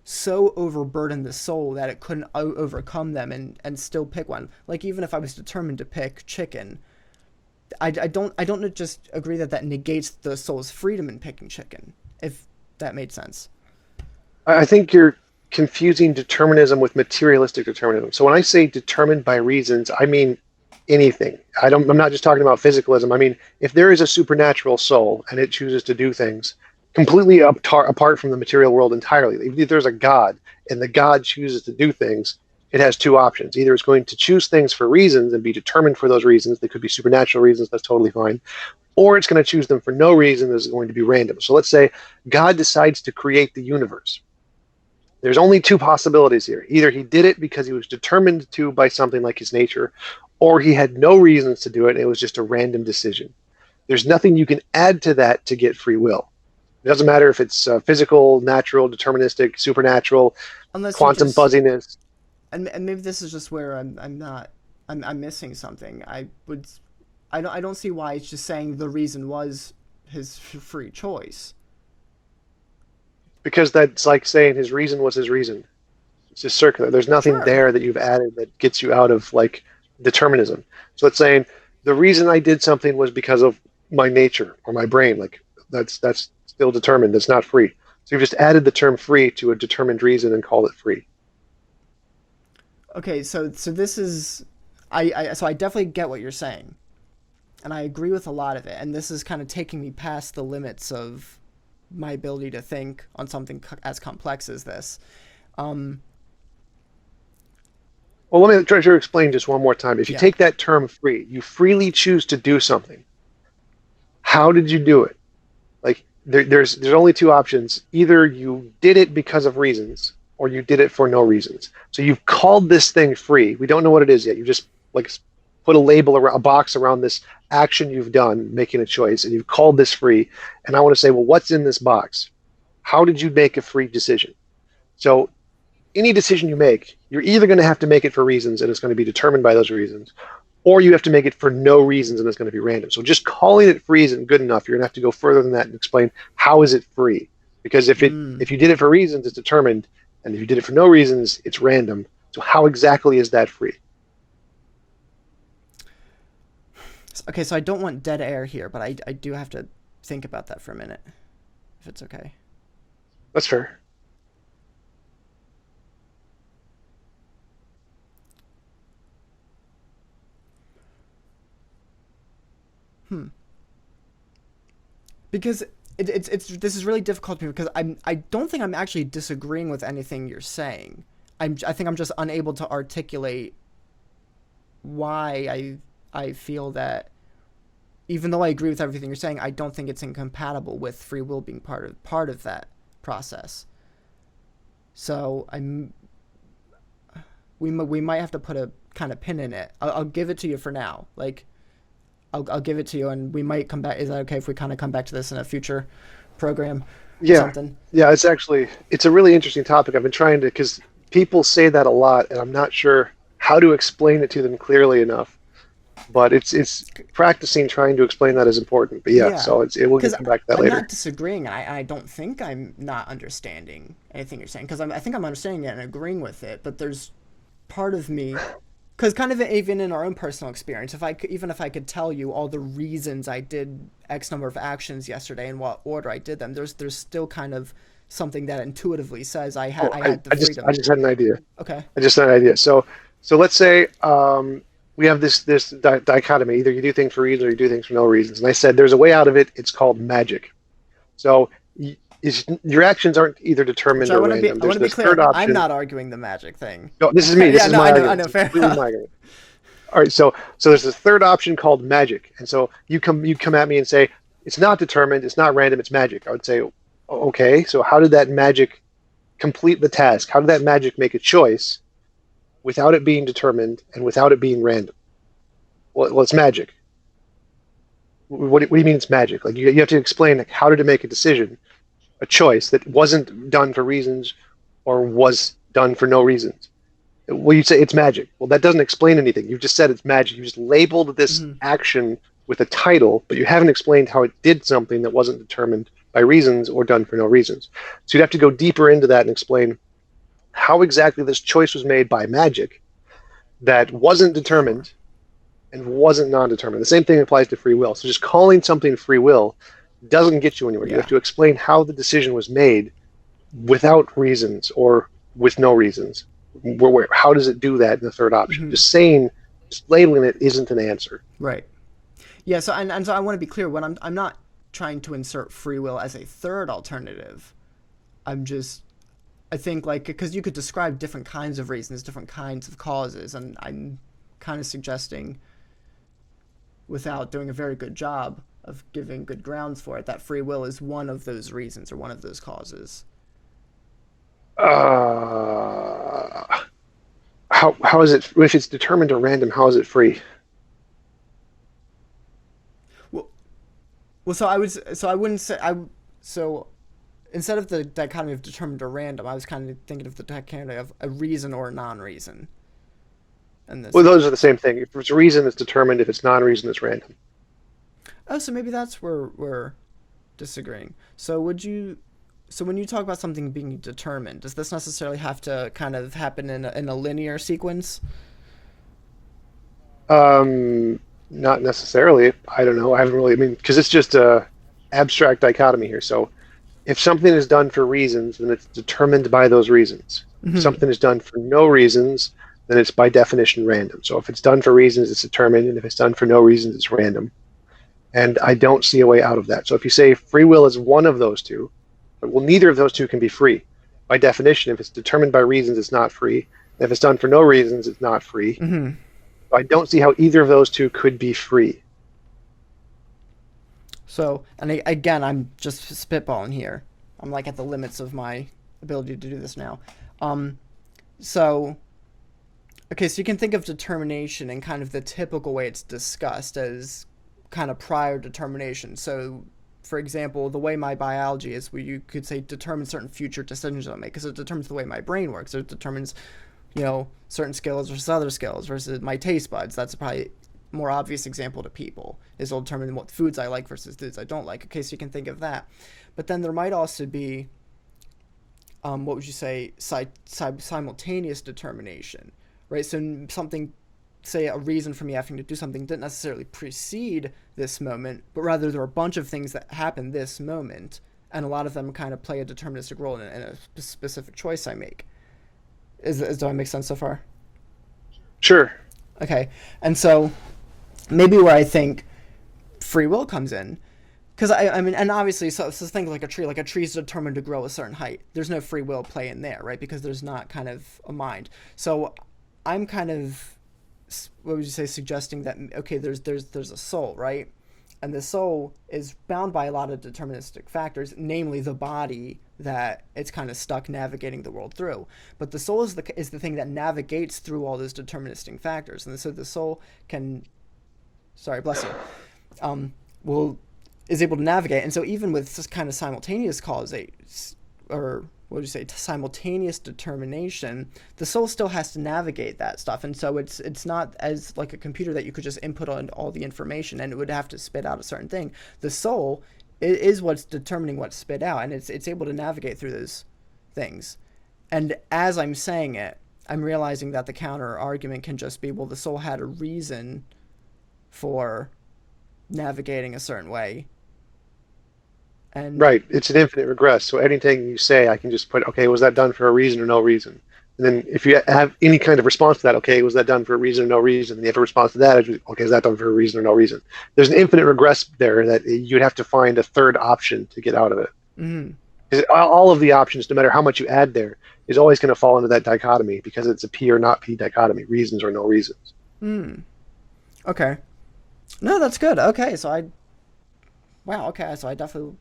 so overburden the soul that it couldn't overcome them and still pick one. Like even if I was determined to pick chicken, I don't just agree that that negates the soul's freedom in picking chicken. If that made sense. I think you're confusing determinism with materialistic determinism. So when I say determined by reasons, I mean anything. I'm not just talking about physicalism. I mean, if there is a supernatural soul and it chooses to do things completely apart from the material world entirely, if there's a God and the God chooses to do things, it has two options. Either it's going to choose things for reasons and be determined for those reasons. They could be supernatural reasons. That's totally fine. Or it's going to choose them for no reason. This is going to be random. So let's say God decides to create the universe. There's only two possibilities here. Either he did it because he was determined to by something like his nature, or he had no reasons to do it, and it was just a random decision. There's nothing you can add to that to get free will. It doesn't matter if it's physical, natural, deterministic, supernatural, Unless you quantum just, fuzziness. and maybe this is just where I'm not, I'm missing something. I don't see why it's just saying the reason was his free choice. Because that's like saying his reason was his reason. It's just circular. There's nothing Sure. there that you've added that gets you out of like determinism. So it's saying the reason I did something was because of my nature or my brain. Like that's still determined. That's not free. So you've just added the term free to a determined reason and called it free. Okay, so this is, so I definitely get what you're saying, and I agree with a lot of it. And this is kind of taking me past the limits of my ability to think on something as complex as this. Um, Well, let me try to explain just one more time. If you yeah, take that term free, you freely choose to do something. How did you do it? Like there's only two options. Either you did it because of reasons, or you did it for no reasons. So you've called this thing free. We don't know what it is yet. You just like put a label around a box around this action you've done, making a choice, and you've called this free. And I want to say, well, what's in this box? How did you make a free decision? So any decision you make, you're either going to have to make it for reasons and it's going to be determined by those reasons, or you have to make it for no reasons and it's going to be random. So just calling it free isn't good enough. You're going to have to go further than that and explain how is it free? Because mm. if you did it for reasons, it's determined, and if you did it for no reasons, it's random. So how exactly is that free? Okay, so I don't want dead air here, but I do have to think about that for a minute, if it's okay. That's fair. Hmm. Because it's this is really difficult to me because I don't think I'm actually disagreeing with anything you're saying. I think I'm just unable to articulate why I feel that even though I agree with everything you're saying, I don't think it's incompatible with free will being part of that process. So we might have to put a kind of pin in it. I'll give it to you for now. Like I'll give it to you, and we might come back. Is that okay if we kind of come back to this in a future program or Yeah, something? yeah. It's a really interesting topic. I've been trying to because people say that a lot, and I'm not sure how to explain it to them clearly enough. But it's practicing trying to explain that is important. But yeah, Yeah, so it will because get come back to that I'm not later. disagreeing. I don't think I'm not understanding anything you're saying because I think I'm understanding it and agreeing with it. But there's part of me Because kind of even in our own personal experience, even if I could tell you all the reasons I did X number of actions yesterday and what order I did them, there's still kind of something that intuitively says Oh, I had the I freedom. just had an idea. Okay. I just had an idea. So let's say we have this dichotomy. Either you do things for reasons or you do things for no reasons. And I said there's a way out of it. It's called magic. So your actions aren't either Which determined or random. I want There's to be this clear. third I'm option. not arguing the magic thing. No, this is me. This Yeah, is no, my I argument. know, It's fair completely enough. my argument. All right, so there's this third option called magic, and so you come at me and say it's not determined, it's not random, it's magic. I would say, okay, so how did that magic complete the task? How did that magic make a choice without it being determined and without it being random? Well, it's magic. What do you mean it's magic? Like you have to explain like how did it make a decision, a choice that wasn't done for reasons or was done for no reasons. Well, you say it's magic. Well, that doesn't explain anything. You've just said it's magic. You just labeled this Mm-hmm. action with a title, but you haven't explained how it did something that wasn't determined by reasons or done for no reasons. So you'd have to go deeper into that and explain how exactly this choice was made by magic that wasn't determined and wasn't non-determined. The same thing applies to free will. So just calling something free will doesn't get you anywhere. You Yeah. have to explain how the decision was made without reasons or with no reasons. How does it do that in the third option? Mm-hmm. Just labeling it isn't an answer. Right. Yeah. So and so I want to be clear. When I'm not trying to insert free will as a third alternative. I think like because you could describe different kinds of reasons, different kinds of causes, and I'm kind of suggesting, without doing a very good job of giving good grounds for it, that free will is one of those reasons or one of those causes. Uh, how is it if it's determined or random? How is it free? Well, so I wouldn't say so instead of the dichotomy of determined or random, I was kind of thinking of the dichotomy of a reason or a non-reason. And this. Well, those are the same thing. If it's a reason, it's determined. If it's non-reason, it's random. Oh, so maybe that's where we're disagreeing. So when you talk about something being determined, does this necessarily have to kind of happen in a linear sequence? Not necessarily. I don't know. I haven't really. I mean, because it's just a abstract dichotomy here. So if something is done for reasons, then it's determined by those reasons. If Mm-hmm. something is done for no reasons, then it's by definition random. So if it's done for reasons, it's determined, and if it's done for no reasons, it's random. And I don't see a way out of that. So if you say free will is one of those two, well, neither of those two can be free. By definition, if it's determined by reasons, it's not free. And if it's done for no reasons, it's not free. Mm-hmm. So I don't see how either of those two could be free. So, and again, I'm just spitballing here. I'm like at the limits of my ability to do this now. Um, so, okay, so you can think of determination in kind of the typical way it's discussed as kind of prior determination. So, for example, the way my biology is, where you could say determines certain future decisions I'll make, because it determines the way my brain works. It determines, certain skills versus other skills versus my taste buds. That's probably more obvious example to people is it'll determine what foods I like versus foods I don't like. Okay, so you can think of that. But then there might also be, what would you say, simultaneous determination, right? So something, say a reason for me having to do something didn't necessarily precede this moment, but rather there are a bunch of things that happen this moment, and a lot of them kind of play a deterministic role in a specific choice I make. Does that make sense so far? Sure. Okay, and so maybe where I think free will comes in, because I mean, and obviously, so think like a tree. Like a tree is determined to grow a certain height. There's no free will play in there, right? Because there's not kind of a mind. So I'm kind of, what would you say, suggesting that okay, there's a soul, right? And the soul is bound by a lot of deterministic factors, namely the body that it's kind of stuck navigating the world through. But the soul is the thing that navigates through all those deterministic factors, and so the soul can, sorry, bless you, will is able to navigate. And so even with this kind of simultaneous causation, or what would you say, simultaneous determination, the soul still has to navigate that stuff. And so it's not as like a computer that you could just input on all the information and it would have to spit out a certain thing. The soul is what's determining what's spit out, and it's able to navigate through those things. And as I'm saying it, I'm realizing that the counter argument can just be, well, the soul had a reason for navigating a certain way. And Right. It's an infinite regress. So anything you say, I can just put, okay, was that done for a reason or no reason? And then if you have any kind of response to that, okay, was that done for a reason or no reason? And you have a response to that, okay, is that done for a reason or no reason? There's an infinite regress there that you'd have to find a third option to get out of it. mm, 'Cause all of the options, no matter how much you add there, is always going to fall into that dichotomy because it's a P or not P dichotomy, reasons or no reasons. okay. No, that's good. Okay, so wow, okay, so I definitely,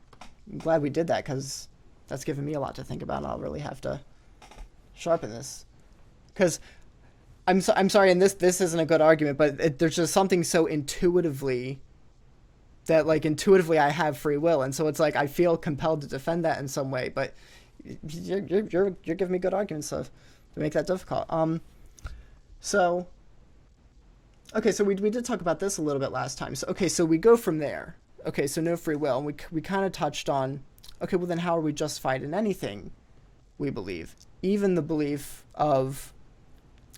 I'm glad we did that because that's given me a lot to think about. And I'll really have to sharpen this because I'm sorry, and this isn't a good argument, but there's just something so intuitively that like intuitively I have free will, and so it's like I feel compelled to defend that in some way. But you're giving me good arguments to make that difficult. So okay, so we did talk about this a little bit last time. So okay, so we go from there. Okay, so no free will, and we kind of touched on. Okay, well then how are we justified in anything we believe, even the belief of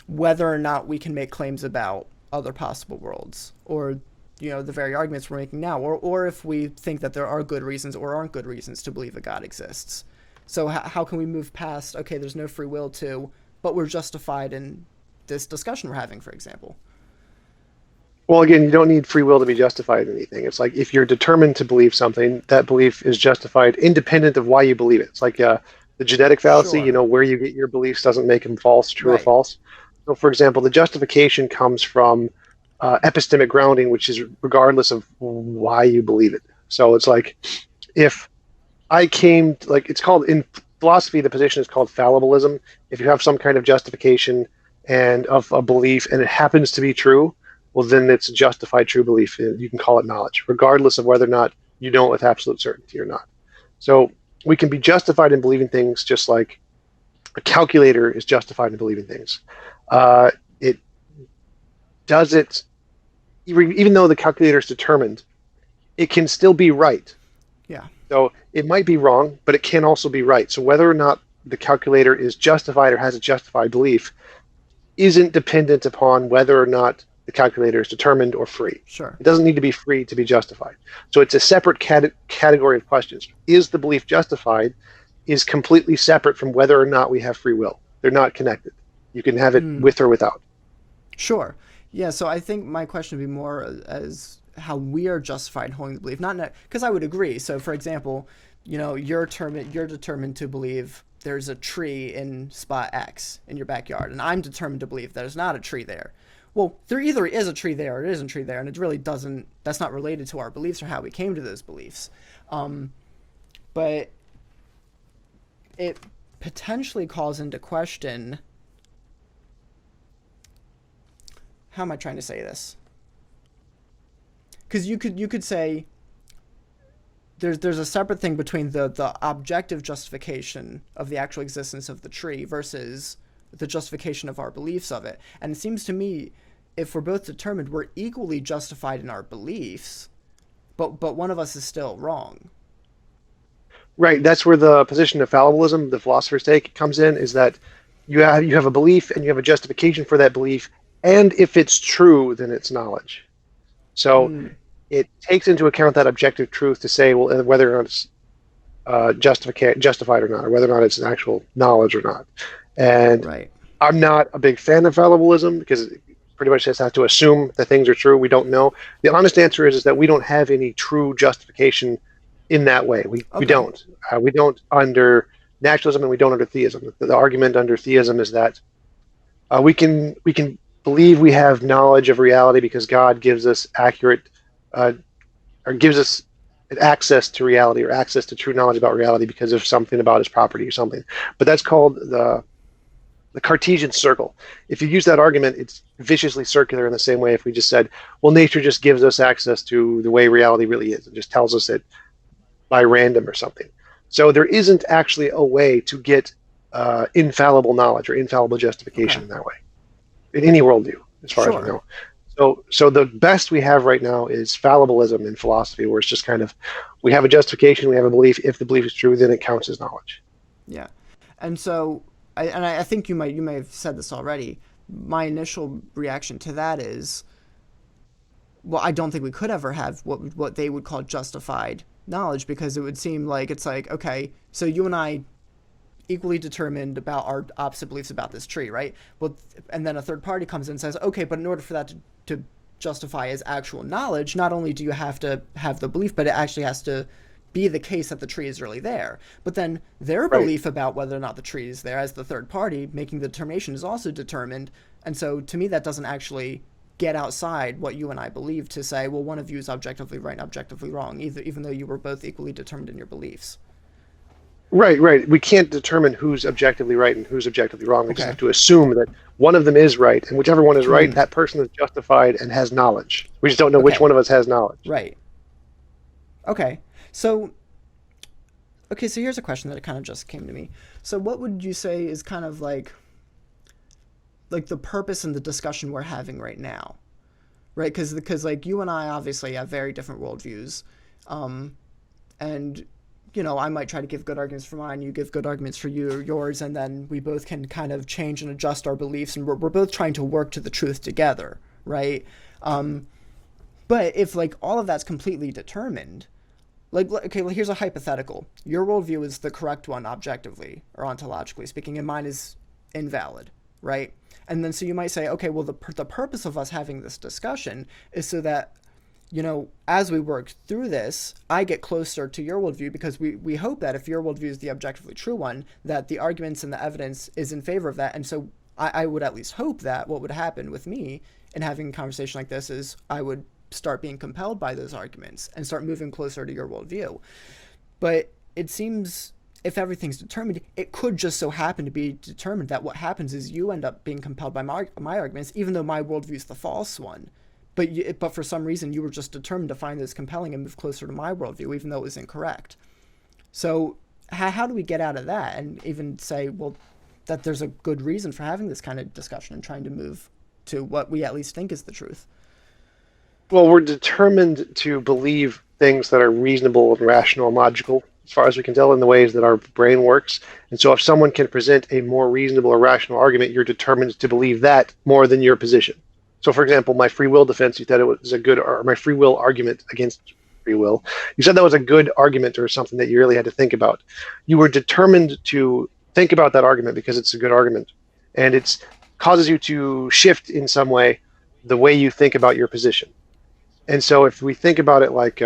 whether or not we can make claims about other possible worlds, or the very arguments we're making now, or if we think that there are good reasons or aren't good reasons to believe a God exists. So how can we move past, okay, there's no free will to, but we're justified in this discussion we're having, for example? Well, again, you don't need free will to be justified in anything. It's like if you're determined to believe something, that belief is justified independent of why you believe it. It's like the genetic fallacy, Sure. where you get your beliefs doesn't make them false, true or Right. false. So, for example, the justification comes from epistemic grounding, which is regardless of why you believe it. So it's like if it's called in philosophy, the position is called fallibilism. If you have some kind of justification and of a belief and it happens to be true, well, then it's a justified true belief. You can call it knowledge, regardless of whether or not you know it with absolute certainty or not. So we can be justified in believing things just like a calculator is justified in believing things. It does it, even though the calculator is determined, it can still be right. Yeah. So it might be wrong, but it can also be right. So whether or not the calculator is justified or has a justified belief isn't dependent upon whether or not the calculator is determined or free. Sure. It doesn't need to be free to be justified. So it's a separate category of questions. Is the belief justified is completely separate from whether or not we have free will. They're not connected. You can have it with or without. Sure. Yeah, so I think my question would be more as how we are justified in holding the belief, not because I would agree. So, for example, you're determined to believe there's a tree in spot X in your backyard, and I'm determined to believe there's not a tree there. Well, there either is a tree there or it isn't a tree there, and it really doesn't. That's not related to our beliefs or how we came to those beliefs. But it potentially calls into question. How am I trying to say this? Because you could say there's a separate thing between the objective justification of the actual existence of the tree versus the justification of our beliefs of it. And it seems to me, if we're both determined, we're equally justified in our beliefs, but one of us is still wrong. Right. That's where the position of fallibilism, the philosopher's take, comes in, is that you have a belief and you have a justification for that belief, and if it's true, then it's knowledge. So it takes into account that objective truth to say, well, whether or not it's justified or not, or whether or not it's an actual knowledge or not. And Right. I'm not a big fan of fallibilism because it pretty much just has to assume that things are true. We don't know. The honest answer is that we don't have any true justification in that way. We don't. We don't under naturalism and we don't under theism. The argument under theism is that we can believe we have knowledge of reality because God gives us accurate or gives us access to reality or access to true knowledge about reality because of something about his property or something. But that's called the Cartesian circle. If you use that argument, it's viciously circular in the same way if we just said, well, nature just gives us access to the way reality really is. It just tells us it by random or something. So there isn't actually a way to get infallible knowledge or infallible justification in that way, in any worldview, as far as I know. So the best we have right now is fallibilism in philosophy, where it's just kind of, we have a justification, we have a belief. If the belief is true, then it counts as knowledge. Yeah. And so I think you may have said this already. My initial reaction to that is, well, I don't think we could ever have what they would call justified knowledge, because it would seem like it's like, okay, so you and I equally determined about our opposite beliefs about this tree, right? Well, and then a third party comes in and says, okay, but in order for that to justify as actual knowledge, not only do you have to have the belief, but it actually has to be the case that the tree is really there. But then their Right. belief about whether or not the tree is there as the third party making the determination is also determined. And so to me, that doesn't actually get outside what you and I believe to say, well, one of you is objectively right and objectively wrong, even though you were both equally determined in your beliefs. Right, right. We can't determine who's objectively right and who's objectively wrong. We just Okay. have to assume that one of them is right, and whichever one is right, Mm. that person is justified and has knowledge. We just don't know which Okay. one of us has knowledge. Right. Okay. So, okay, so here's a question that kind of just came to me. So what would you say is kind of like the purpose in the discussion we're having right now? Right? Because like you and I obviously have very different worldviews. And I might try to give good arguments for mine, you give good arguments for yours, and then we both can kind of change and adjust our beliefs, and we're both trying to work to the truth together, right? But if like all of that's completely determined, like, okay, well, here's a hypothetical. Your worldview is the correct one objectively or ontologically speaking, and mine is invalid, right? And then so you might say, okay, well, the purpose of us having this discussion is so that, as we work through this, I get closer to your worldview, because we hope that if your worldview is the objectively true one, that the arguments and the evidence is in favor of that. And so I would at least hope that what would happen with me in having a conversation like this is I would start being compelled by those arguments and start moving closer to your worldview. But it seems if everything's determined, it could just so happen to be determined that what happens is you end up being compelled by my arguments, even though my worldview is the false one. But for some reason, you were just determined to find this compelling and move closer to my worldview, even though it was incorrect. So how do we get out of that and even say, well, that there's a good reason for having this kind of discussion and trying to move to what we at least think is the truth? Well, we're determined to believe things that are reasonable and rational and logical, as far as we can tell, in the ways that our brain works. And so if someone can present a more reasonable or rational argument, you're determined to believe that more than your position. So, for example, my free will defense, you said it was a good, or my free will argument against free will, you said that was a good argument or something that you really had to think about. You were determined to think about that argument because it's a good argument, and it causes you to shift in some way the way you think about your position. And so if we think about it like,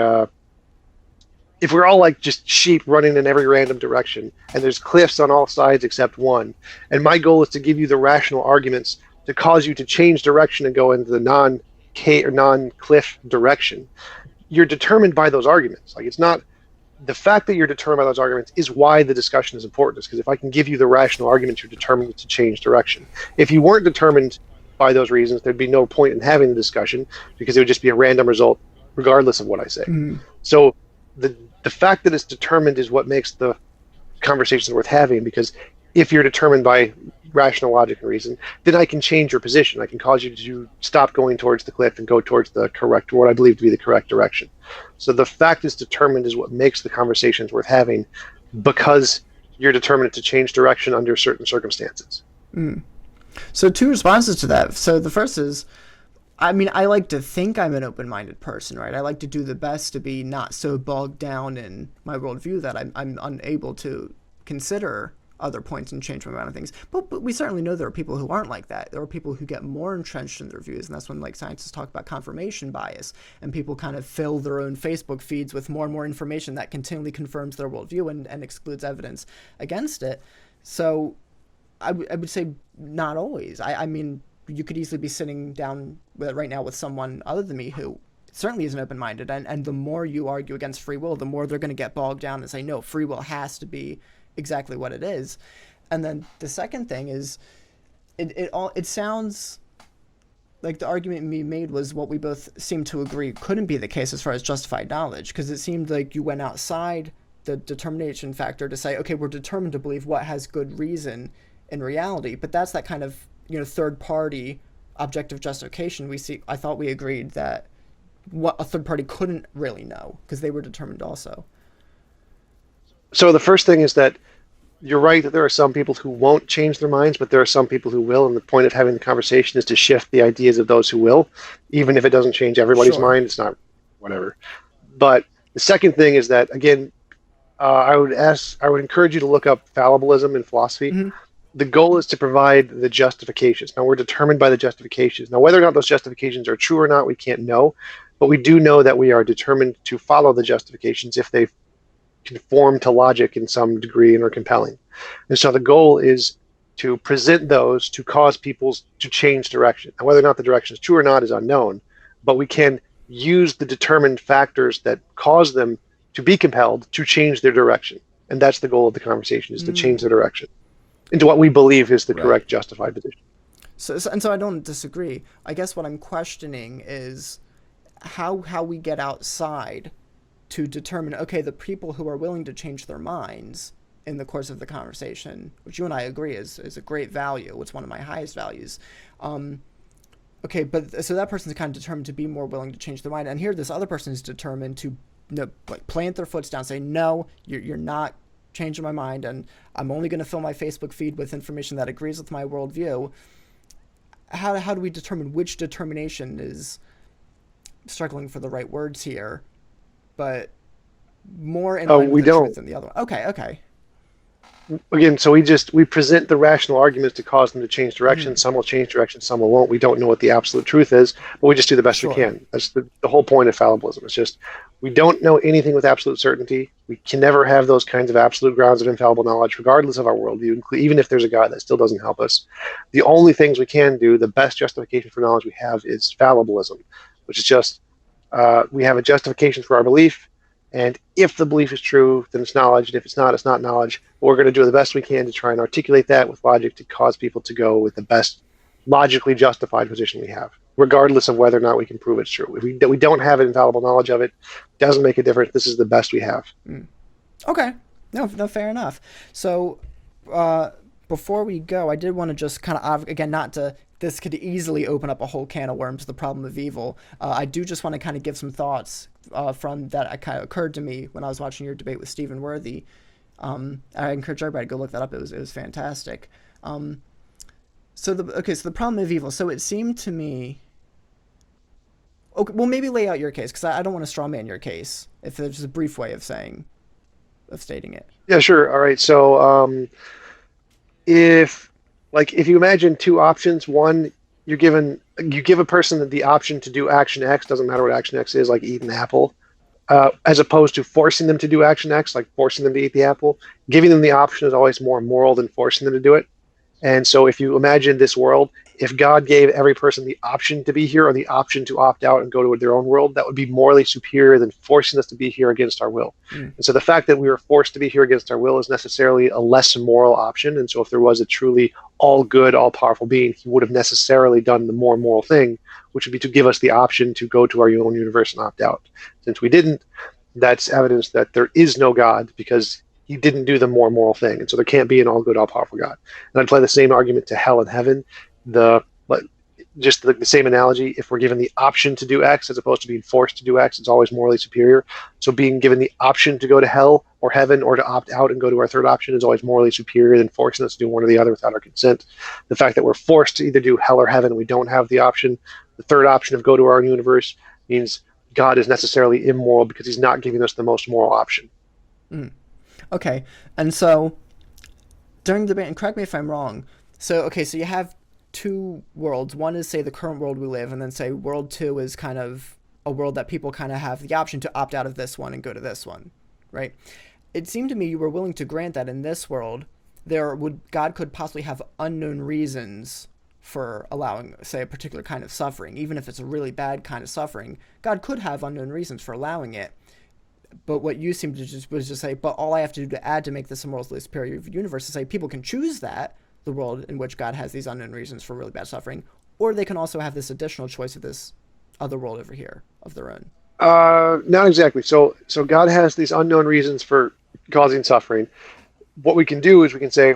if we're all like just sheep running in every random direction, and there's cliffs on all sides except one, and my goal is to give you the rational arguments to cause you to change direction and go into the non-cliff direction, you're determined by those arguments. Like, it's not the fact that you're determined by those arguments is why the discussion is important. Because if I can give you the rational arguments, you're determined to change direction. If you weren't determined by those reasons, there'd be no point in having the discussion, because it would just be a random result regardless of what I say. Mm. So the fact that it's determined is what makes the conversation worth having, because if you're determined by rational logic and reason, then I can change your position. I can cause you to stop going towards the cliff and go towards the correct, what I believe to be the correct direction. So the fact it's determined is what makes the conversations worth having, because you're determined to change direction under certain circumstances. Mm. So two responses to that. So the first is, I mean, I like to think I'm an open-minded person, right? I like to do the best to be not so bogged down in my worldview that I'm unable to consider other points and change my mind on things. But we certainly know there are people who aren't like that. There are people who get more entrenched in their views, and that's when like scientists talk about confirmation bias, and people kind of fill their own Facebook feeds with more and more information that continually confirms their worldview and excludes evidence against it. So I would say not always. I mean, you could easily be sitting down right now with someone other than me who certainly isn't open-minded, and the more you argue against free will, the more they're going to get bogged down and say, no, free will has to be exactly what it is. And then the second thing is, it sounds like the argument we made was what we both seemed to agree couldn't be the case as far as justified knowledge, because it seemed like you went outside the determination factor to say, okay, we're determined to believe what has good reason in reality. But that's that kind of, third party objective justification we see. I thought we agreed that what a third party couldn't really know because they were determined also. So the first thing is that you're right that there are some people who won't change their minds, but there are some people who will. And the point of having the conversation is to shift the ideas of those who will, even if it doesn't change everybody's Sure. mind. It's not whatever. But the second thing is that, again, I would encourage you to look up fallibilism in philosophy. Hmm. The goal is to provide the justifications. Now, we're determined by the justifications. Now, whether or not those justifications are true or not, we can't know. But we do know that we are determined to follow the justifications if they conform to logic in some degree and are compelling. And so the goal is to present those to cause people to change direction. And whether or not the direction is true or not is unknown, but we can use the determined factors that cause them to be compelled to change their direction. And that's the goal of the conversation, is to change their direction into what we believe is the Right. correct justified position. So I don't disagree. I guess what I'm questioning is how we get outside to determine, okay, the people who are willing to change their minds in the course of the conversation, which you and I agree is a great value. It's one of my highest values. Um, okay, but so that person's kind of determined to be more willing to change their mind, and here this other person is determined to, like, plant their foots down, say, no, you're not changing my mind, and I'm only going to fill my Facebook feed with information that agrees with my worldview. How do we determine which determination is, struggling for the right words here, but more in Oh, line with we the truth don't. than the other one? Okay, okay. Again, so we present the rational arguments to cause them to change direction. Mm-hmm. Some will change direction, some will won't. We don't know what the absolute truth is, but we just do the best we Sure. can. That's the whole point of fallibilism. It's just we don't know anything with absolute certainty. We can never have those kinds of absolute grounds of infallible knowledge, regardless of our worldview. Even if there's a God, that still doesn't help us. The only things we can do, the best justification for knowledge we have, is fallibilism, which is just we have a justification for our belief. And if the belief is true, then it's knowledge. And if it's not knowledge. But we're going to do the best we can to try and articulate that with logic to cause people to go with the best logically justified position we have, regardless of whether or not we can prove it's true. If we don't have infallible knowledge of it, doesn't make a difference. This is the best we have. Mm. Okay. No, no, fair enough. So, uh, before we go, I did want to just kind of, again, not to, this could easily open up a whole can of worms, the problem of evil. I do just want to kind of give some thoughts from that kind of occurred to me when I was watching your debate with Stephen Worthy. I encourage everybody to go look that up. It was fantastic. Um, so the problem of evil. So it seemed to me. Okay, well, maybe lay out your case, because I don't want to straw man your case. If there's just a brief way of stating it. Yeah, sure. All right. So if if you imagine two options, one you give a person the option to do action X, doesn't matter what action X is, like eat an apple, as opposed to forcing them to do action X, like forcing them to eat the apple. Giving them the option is always more moral than forcing them to do it. And so if you imagine this world, if God gave every person the option to be here or the option to opt out and go to their own world, that would be morally superior than forcing us to be here against our will. Mm. And so the fact that we were forced to be here against our will is necessarily a less moral option. And so if there was a truly all good, all powerful being, he would have necessarily done the more moral thing, which would be to give us the option to go to our own universe and opt out. Since we didn't, that's evidence that there is no God, because he didn't do the more moral thing, and so there can't be an all good, all powerful God. And I'd play the same argument to hell and heaven. The just the same analogy. If we're given the option to do X as opposed to being forced to do X, it's always morally superior. So being given the option to go to hell or heaven or to opt out and go to our third option is always morally superior than forcing us to do one or the other without our consent. The fact that we're forced to either do hell or heaven, we don't have the option. The third option of go to our own universe means God is necessarily immoral because he's not giving us the most moral option. Mm. Okay, and so during the debate, and correct me if I'm wrong. So okay, so you have two worlds. One is, say, the current world we live, and then say world two is kind of a world that people kind of have the option to opt out of this one and go to this one, right? It seemed to me you were willing to grant that in this world, God could possibly have unknown reasons for allowing, say, a particular kind of suffering, even if it's a really bad kind of suffering. God could have unknown reasons for allowing it. But what you seem to just was just say, but all I have to do to add to make this a morally superior universe is say people can choose that, the world in which God has these unknown reasons for really bad suffering, or they can also have this additional choice of this other world over here of their own. Not exactly. So God has these unknown reasons for causing suffering. What we can do is we can say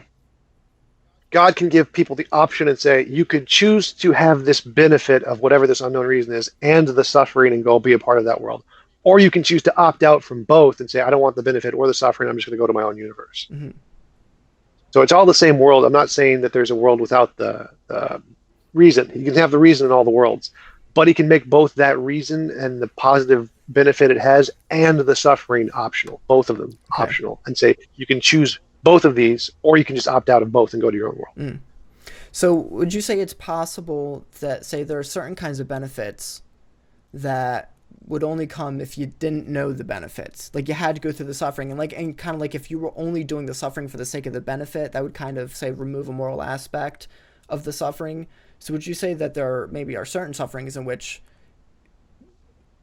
God can give people the option and say you could choose to have this benefit of whatever this unknown reason is and the suffering and go be a part of that world. Or you can choose to opt out from both and say I don't want the benefit or the suffering. I'm just going to go to my own universe. Mm-hmm. So it's all the same world. I'm not saying that there's a world without the reason. He can have the reason in all the worlds, but he can make both that reason and the positive benefit it has and the suffering optional, both of them Okay. optional, and say you can choose both of these, or you can just opt out of both and go to your own world. Mm. So would you say it's possible that, say, there are certain kinds of benefits that would only come if you didn't know the benefits? Like you had to go through the suffering, and kind of like if you were only doing the suffering for the sake of the benefit, that would kind of, say, remove a moral aspect of the suffering. So would you say that there maybe are certain sufferings in which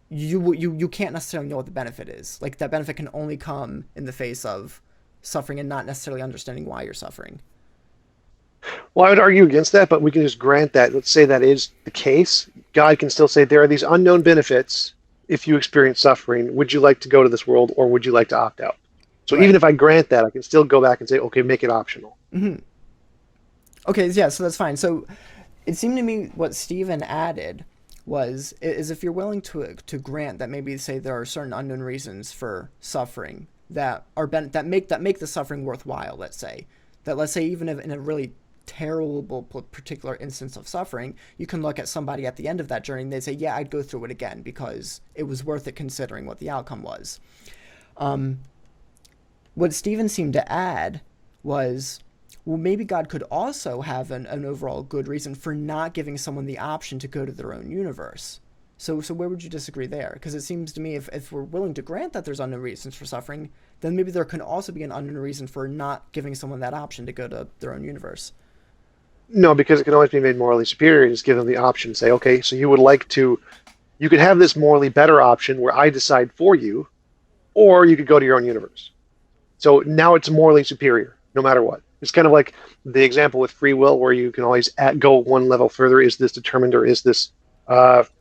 you can't necessarily know what the benefit is? Like that benefit can only come in the face of suffering and not necessarily understanding why you're suffering. Well, I would argue against that, but we can just grant that. Let's say that is the case. God can still say there are these unknown benefits if you experience suffering. Would you like to go to this world, or would you like to opt out? So even Right. if I grant that, I can still go back and say, okay, make it optional. Hmm. Okay, yeah, so that's fine. So it seemed to me what Stephen added was is if you're willing to grant that maybe, say, there are certain unknown reasons for suffering that are that make the suffering worthwhile. Let's say even if in a really terrible particular instance of suffering, you can look at somebody at the end of that journey and they say, yeah, I'd go through it again because it was worth it considering what the outcome was. Um, what Stephen seemed to add was, well, maybe God could also have an overall good reason for not giving someone the option to go to their own universe. So where would you disagree there? Because it seems to me if we're willing to grant that there's unknown reasons for suffering, then maybe there can also be an unknown reason for not giving someone that option to go to their own universe. No, because it can always be made morally superior. Just give them the option. Say, okay, so you would like to, you could have this morally better option where I decide for you, or you could go to your own universe. So now it's morally superior, no matter what. It's kind of like the example with free will, where you can always go one level further. Is this determined or is this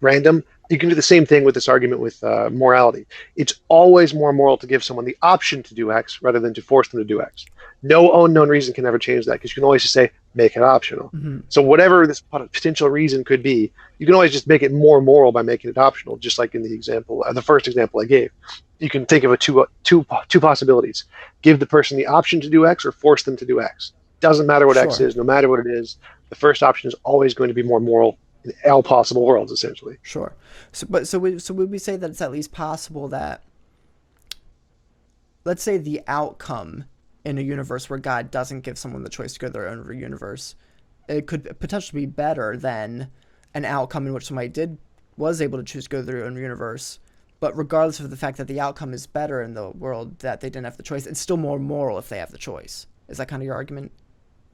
random? You can do the same thing with this argument with morality. It's always more moral to give someone the option to do X rather than to force them to do X. No unknown reason can ever change that because you can always just say, make it optional. Mm-hmm. So whatever this potential reason could be, you can always just make it more moral by making it optional, just like in the example, the first example I gave. You can think of two possibilities. Give the person the option to do X or force them to do X. Doesn't matter what X Sure, is, no matter what it is, the first option is always going to be more moral in all possible worlds, essentially. sure. So would we say that it's at least possible that, let's say, the outcome in a universe where God doesn't give someone the choice to go to their own universe, it could potentially be better than an outcome in which somebody did was able to choose to go to their own universe. But regardless of the fact that the outcome is better in the world that they didn't have the choice, it's still more moral if they have the choice. Is that kind of your argument?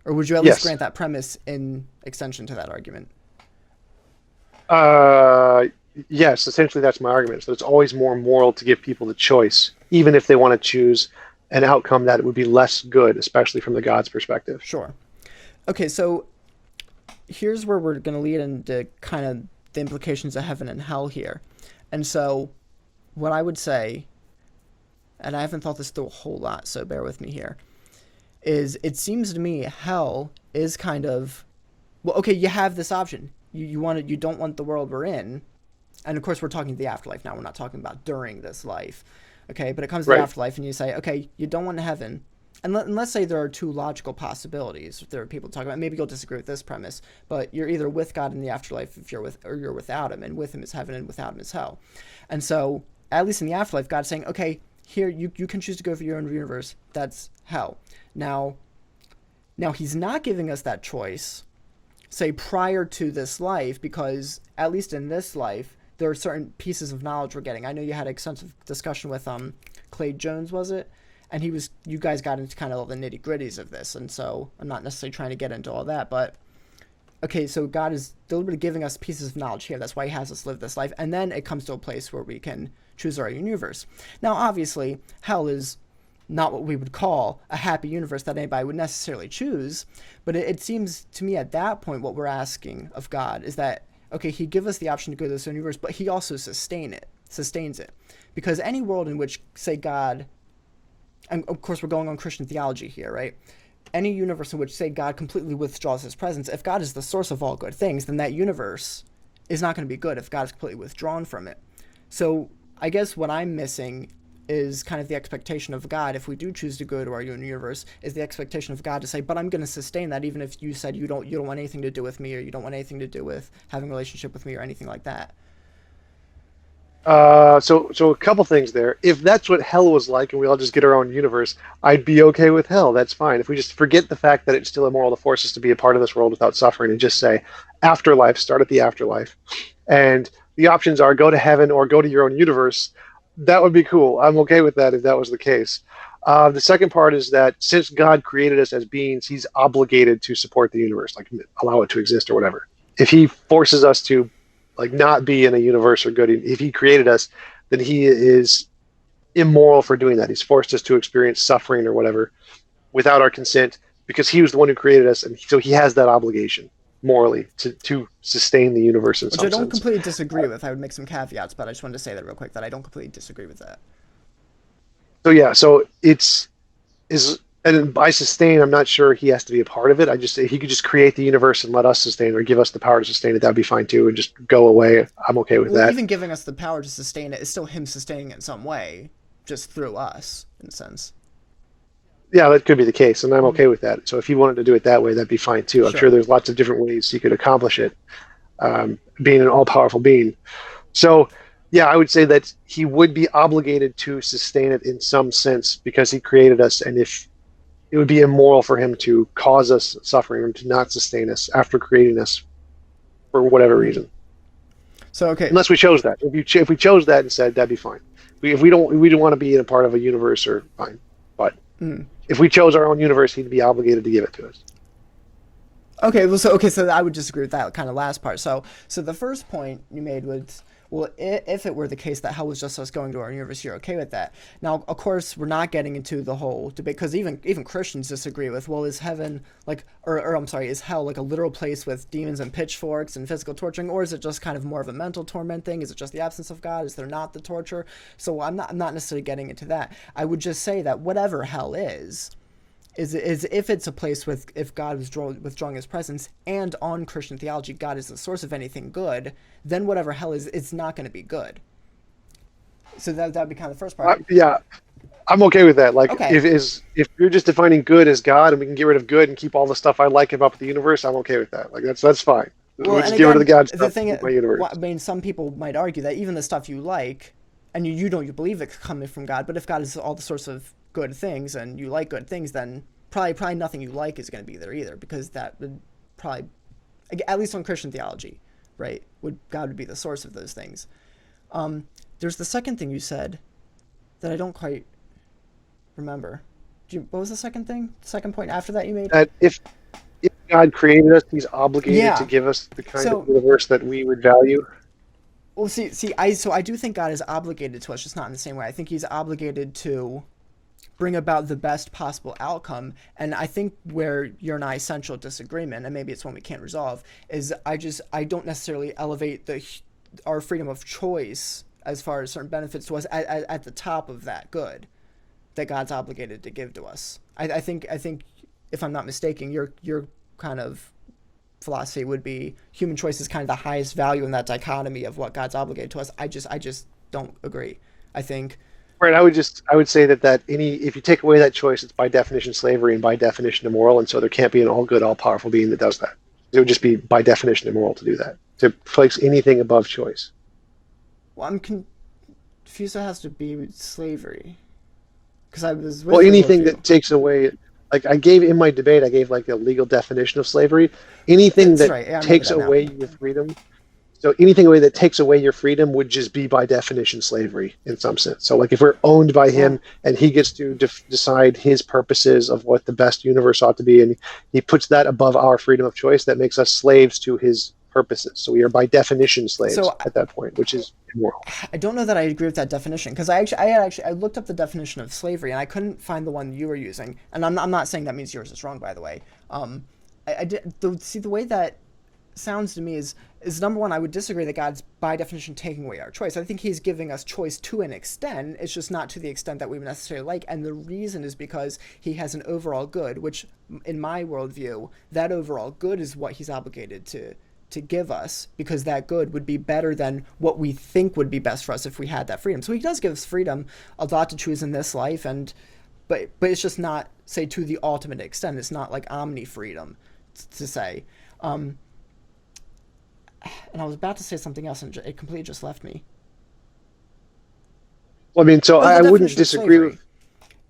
Or would you at least Yes. grant that premise in extension to that argument? Uh, yes, essentially that's my argument. So it's always more moral to give people the choice, even if they want to choose an outcome that would be less good, especially from the God's perspective. Sure. Okay, so here's where we're going to lead into kind of the implications of heaven and hell here. And so, what I would say, and I haven't thought this through a whole lot, so bear with me here, is it seems to me hell is kind of, well, okay, you have this option. You don't want the world we're in, and of course we're talking the afterlife now. We're not talking about during this life, okay? But it comes to the Right. afterlife, and you say, okay, you don't want heaven, and let's say there are two logical possibilities. There are people talking about. Maybe you'll disagree with this premise, but you're either with God in the afterlife if you're with, or you're without Him, and with Him is heaven, and without Him is hell. And so, at least in the afterlife, God's saying, okay, here you can choose to go for your own universe. That's hell. Now, He's not giving us that choice, say, prior to this life, because at least in this life, there are certain pieces of knowledge we're getting. I know you had an extensive discussion with Clay Jones, was it? And you guys got into kind of all the nitty gritties of this, and so I'm not necessarily trying to get into all that, but okay, so God is deliberately giving us pieces of knowledge here. That's why He has us live this life, and then it comes to a place where we can choose our own universe. Now, obviously, hell is not what we would call a happy universe that anybody would necessarily choose, but it seems to me at that point what we're asking of God is that, okay, He give us the option to go to this universe, but He also sustains it, because any world in which, say, God, and of course we're going on Christian theology here, right? Any universe in which, say, God completely withdraws His presence, if God is the source of all good things, then that universe is not going to be good if God is completely withdrawn from it. So I guess what I'm missing is kind of the expectation of God, if we do choose to go to our own universe, is the expectation of God to say, but I'm going to sustain that even if you said you don't want anything to do with me, or you don't want anything to do with having a relationship with me or anything like that. So a couple things there. If that's what hell was like, and we all just get our own universe, I'd be okay with hell. That's fine. If we just forget the fact that it's still immoral to force us to be a part of this world without suffering, and just say, afterlife, start at the afterlife, and the options are go to heaven or go to your own universe, that would be cool. I'm okay with that if that was the case. The second part is that since God created us as beings, He's obligated to support the universe, like allow it to exist or whatever. If He forces us to like not be in a universe or good. If He created us, then He is immoral for doing that. He's forced us to experience suffering or whatever without our consent because He was the one who created us, and so He has that obligation morally to sustain the universe in Which some I don't sense. completely disagree with. I would make some caveats, but I just wanted to say that real quick, that I don't completely disagree with that. So yeah, so it's is and by sustain, I'm not sure He has to be a part of it. I just He could just create the universe and let us sustain, or give us the power to sustain it. That'd be fine too, and just go away. I'm okay with Well, that. even giving us the power to sustain it is still Him sustaining it in some way, just through us, in a sense. Yeah, that could be the case, and I'm okay with that. So if He wanted to do it that way, that'd be fine too. I'm sure Sure. there's lots of different ways He could accomplish it, being an all-powerful being. So, yeah, I would say that He would be obligated to sustain it in some sense because He created us, and if it would be immoral for Him to cause us suffering or to not sustain us after creating us for whatever reason, So, okay. unless we chose that. If we chose that and said that'd be fine. If we don't want to be in a part of a universe, or fine, but if we chose our own universe, He'd be obligated to give it to us. Okay, well, so I would disagree with that kind of last part. So the first point you made was, well, if it were the case that hell was just us going to our universe, you're okay with that. Now, of course, we're not getting into the whole debate because even Christians disagree with, well, is heaven like, or I'm sorry, is hell like a literal place with demons and pitchforks and physical torturing, or is it just kind of more of a mental torment thing? Is it just the absence of God? Is there not the torture? So I'm not necessarily getting into that. I would just say that whatever hell is if it's a place with if God was withdrawing His presence, and on Christian theology God is the source of anything good, then whatever hell is, it's not going to be good. So that'd be kind of the first part. Yeah, I'm okay with that. Like, Okay. if you're just defining good as God, and we can get rid of good and keep all the stuff I like about the universe, I'm okay with that. Like, that's fine. Well, We'll and just get rid of the again, God the stuff thing, and keep my universe. well, I mean, some people might argue that even the stuff you like, and you don't you believe it coming from God, but if God is all the source of good things and you like good things, then probably nothing you like is going to be there either, because that would probably, at least on Christian theology, right? God would be the source of those things. There's the second thing you said that I don't quite remember. What was the second thing? The second point after that you made? That if God created us, He's obligated to Yeah. give us the kind of So, universe that we would value. well, I do think God is obligated to us, just not in the same way. I think He's obligated to bring about the best possible outcome. And I think where you and I essential disagreement, and maybe it's one we can't resolve, is I don't necessarily elevate our freedom of choice as far as certain benefits to us at the top of that good that God's obligated to give to us. I think if I'm not mistaken, your kind of philosophy would be human choice is kind of the highest value in that dichotomy of what God's obligated to us. I just don't agree. I think Right. I would say that if you take away that choice, it's by definition slavery and by definition immoral, and so there can't be an all good, all powerful being that does that. It would just be by definition immoral to do that, to place anything above choice. well, I'm confused. It has to be slavery because I was Well, with your anything that worldview. takes away, like I gave in my debate, I gave like a legal definition of slavery. Anything That's that right. Yeah, I remember takes that now. away your freedom. So anything away that takes away your freedom would just be by definition slavery in some sense. So like if we're owned by Him Well, and He gets to decide His purposes of what the best universe ought to be, and He puts that above our freedom of choice, that makes us slaves to His purposes. So we are by definition slaves so at that point, which is immoral. I don't know that I agree with that definition because I looked up the definition of slavery and I couldn't find the one you were using. And I'm not saying that means yours is wrong, by the way. I did see the way that sounds to me is number one, I would disagree that God's by definition taking away our choice. I think He's giving us choice to an extent. It's just not to the extent that we would necessarily like. And the reason is because He has an overall good, which in my worldview, that overall good is what He's obligated to to give us, because that good would be better than what we think would be best for us if we had that freedom. So he does give us freedom, a lot to choose in this life, and but it's just not, say, to the ultimate extent. It's not like omni freedom to say. And I was about to say something else, and it completely just left me. Well, I mean, so Oh, the I wouldn't definition of disagree slavery. with.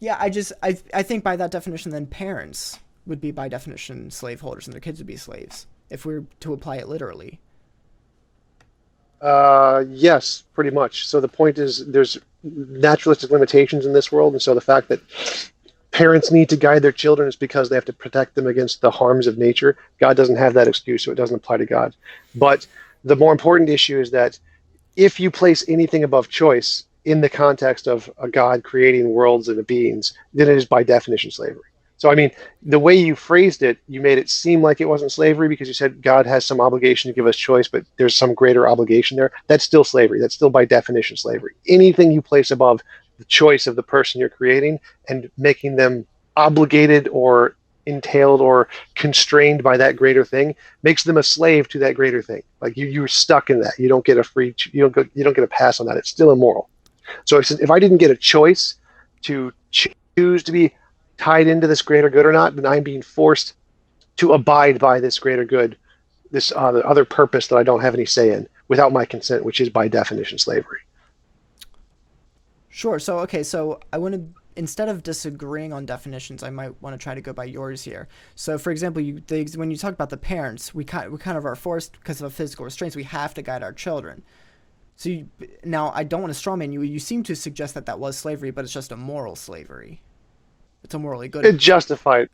Yeah, I think by that definition, then parents would be by definition slaveholders, and their kids would be slaves if we were to apply it literally. Yes, pretty much. So the point is, there's naturalistic limitations in this world, and so the fact that parents need to guide their children is because they have to protect them against the harms of nature. God doesn't have that excuse, so it doesn't apply to God. But the more important issue is that if you place anything above choice in the context of a God creating worlds and beings, then it is by definition slavery. So, I mean, the way you phrased it, you made it seem like it wasn't slavery because you said God has some obligation to give us choice, but there's some greater obligation there. That's still slavery. That's still by definition slavery. Anything you place above the choice of the person you're creating and making them obligated or entailed or constrained by that greater thing makes them a slave to that greater thing. Like you're stuck in that. You don't get a free. You don't get a pass on that. It's still immoral. So if I didn't get a choice to choose to be tied into this greater good or not, then I'm being forced to abide by this greater good, this other purpose that I don't have any say in without my consent, which is by definition slavery. Sure. So okay. So I want to, instead of disagreeing on definitions, I might want to try to go by yours here. So, for example, when you talk about the parents, we kind of are forced because of physical restraints. We have to guide our children. So now I don't want to strawman you. You seem to suggest that that was slavery, but it's just a moral slavery. It's a morally It good. justified.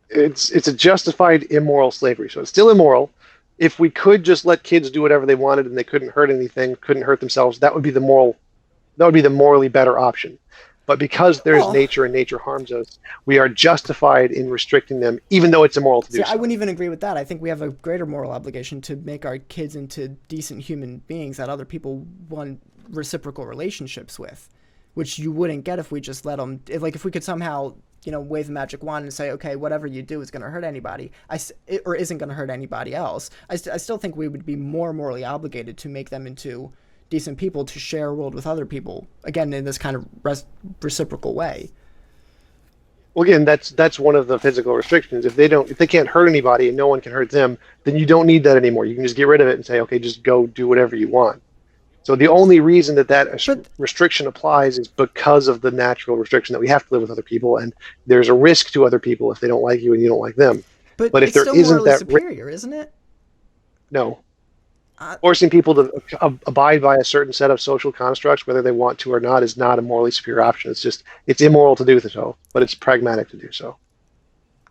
It's a justified immoral slavery. So it's still immoral. If we could just let kids do whatever they wanted and they couldn't hurt anything, couldn't hurt themselves, that would be the moral. That would be the morally better option. But because there's Well, nature and nature harms us, we are justified in restricting them, even though it's immoral to see, do I so. wouldn't even agree with that. I think we have a greater moral obligation to make our kids into decent human beings that other people want reciprocal relationships with, which you wouldn't get if we just let them. If we could somehow, wave a magic wand and say, okay, whatever you do is going to hurt anybody, or isn't going to hurt anybody else. I still think we would be more morally obligated to make them into decent people to share a world with other people. Again, in this kind of reciprocal way. Well, again, that's one of the physical restrictions. If they can't hurt anybody and no one can hurt them, then you don't need that anymore. You can just get rid of it and say, okay, just go do whatever you want. So the only reason that But restriction applies is because of the natural restriction that we have to live with other people, and there's a risk to other people if they don't like you and you don't like them. but But if it's there still isn't morally that risk, superior, isn't it? no. Uh, Forcing people to abide by a certain set of social constructs, whether they want to or not, is not a morally superior option. It's immoral to do so, but it's pragmatic to do so.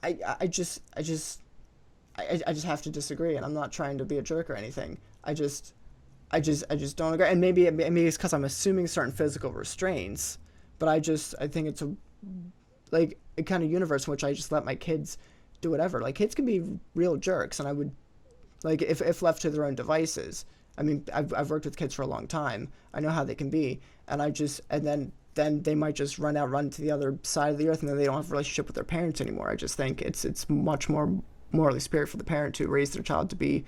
I just have to disagree, and I'm not trying to be a jerk or anything. I just don't agree. And maybe it's because I'm assuming certain physical restraints, but I think it's a kind of universe in which I just let my kids do whatever. Like kids can be real jerks, and I would if left to their own devices. I mean, I've worked with kids for a long time. I know how they can be, and then they might just run to the other side of the earth, and then they don't have a relationship with their parents anymore. I just think it's much more morally superior for the parent to raise their child to be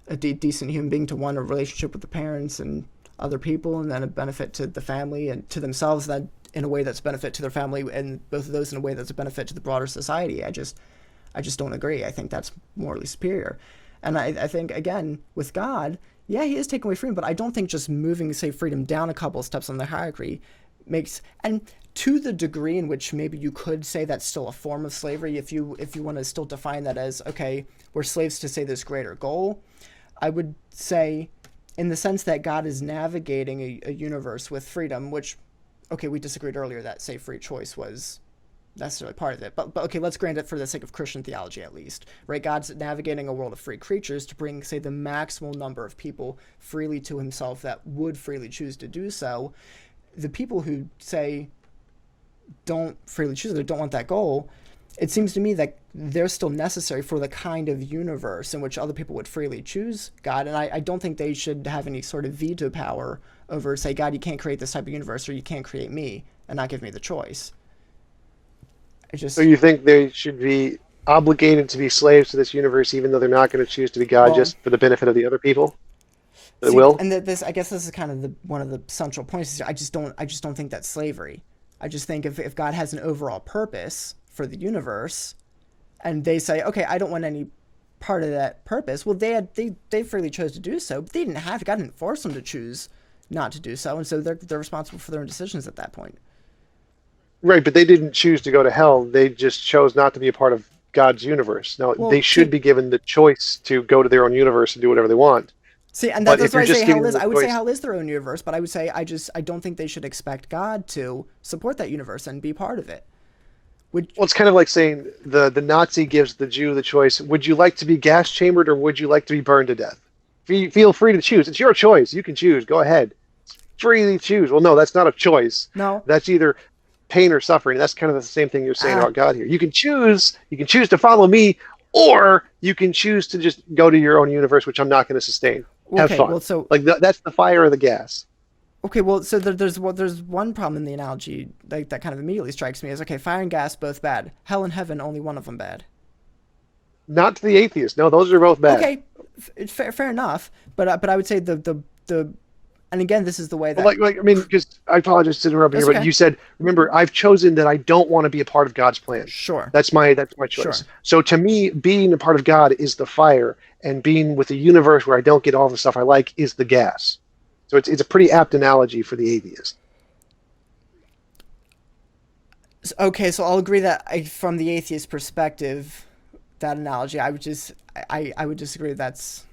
a decent human being, to want a relationship with the parents and other people, and then a benefit to the family and to themselves, that in a way that's a benefit to their family, and both of those in a way that's a benefit to the broader society. I just don't agree. I think that's morally superior. And I think, again, with God, yeah, he is taking away freedom, but I don't think just moving, say, freedom down a couple of steps on the hierarchy makes, and to the degree in which maybe you could say that's still a form of slavery, if you want to still define that as, okay, we're slaves to, say, this greater goal, I would say, in the sense that God is navigating a universe with freedom, which, okay, we disagreed earlier that, say, free choice was necessarily part of it. But okay, let's grant it for the sake of Christian theology at least, right? God's navigating a world of free creatures to bring, say, the maximal number of people freely to himself that would freely choose to do so. The people who, say, don't freely choose it or don't want that goal, it seems to me that they're still necessary for the kind of universe in which other people would freely choose God. And I don't think they should have any sort of veto power over, say, God, you can't create this type of universe, or you can't create me and not give me the choice. I So just, you think they should be obligated to be slaves to this universe, even though they're not going to choose to be God Well, just for the benefit of the other people that see, will? and this I guess this is kind of the one of the central points. I just don't think that's slavery. I just think if God has an overall purpose for the universe, and they say, okay, I don't want any part of that purpose. Well, they freely chose to do so, but they didn't have to. God didn't force them to choose not to do so, and so they're responsible for their own decisions at that point. Right, but they didn't choose to go to hell. They just chose not to be a part of God's universe. Now, they Well, should see, be given the choice to go to their own universe and do whatever they want. and But that's if why you're I say just giving hell them is. the I would say choice, hell is their own universe, but I don't think they should expect God to support that universe and be part of it. Would well, it's kind of like saying the Nazi gives the Jew the choice: would you like to be gas chambered or would you like to be burned to death? Feel free to choose. It's your choice. You can choose. Go ahead. Freely choose. Well, no, that's not a choice. no, That's either pain or suffering. That's kind of the same thing you're saying ah, about God here. You can choose. You can choose to follow me, or you can choose to just go to your own universe, which I'm not going to sustain. Have okay, fun. well, so Like that's the fire or the gas. okay, well, so there's one problem in the analogy that kind of immediately strikes me as okay, fire and gas both bad, hell and heaven only one of them bad. Not to the atheist. No, those are both bad. Okay, fair enough, but I would say the and again this is the way But that I mean, because I apologize to interrupt that's here, but okay. you said, remember, I've chosen that I don't want to be a part of God's plan. Sure, That's my choice. sure. So to me, being a part of God is the fire, and being with a universe where I don't get all the stuff I like is the gas. So it's a pretty apt analogy for the atheist. Okay, so I'll agree that from the atheist perspective, that analogy, I would disagree. That's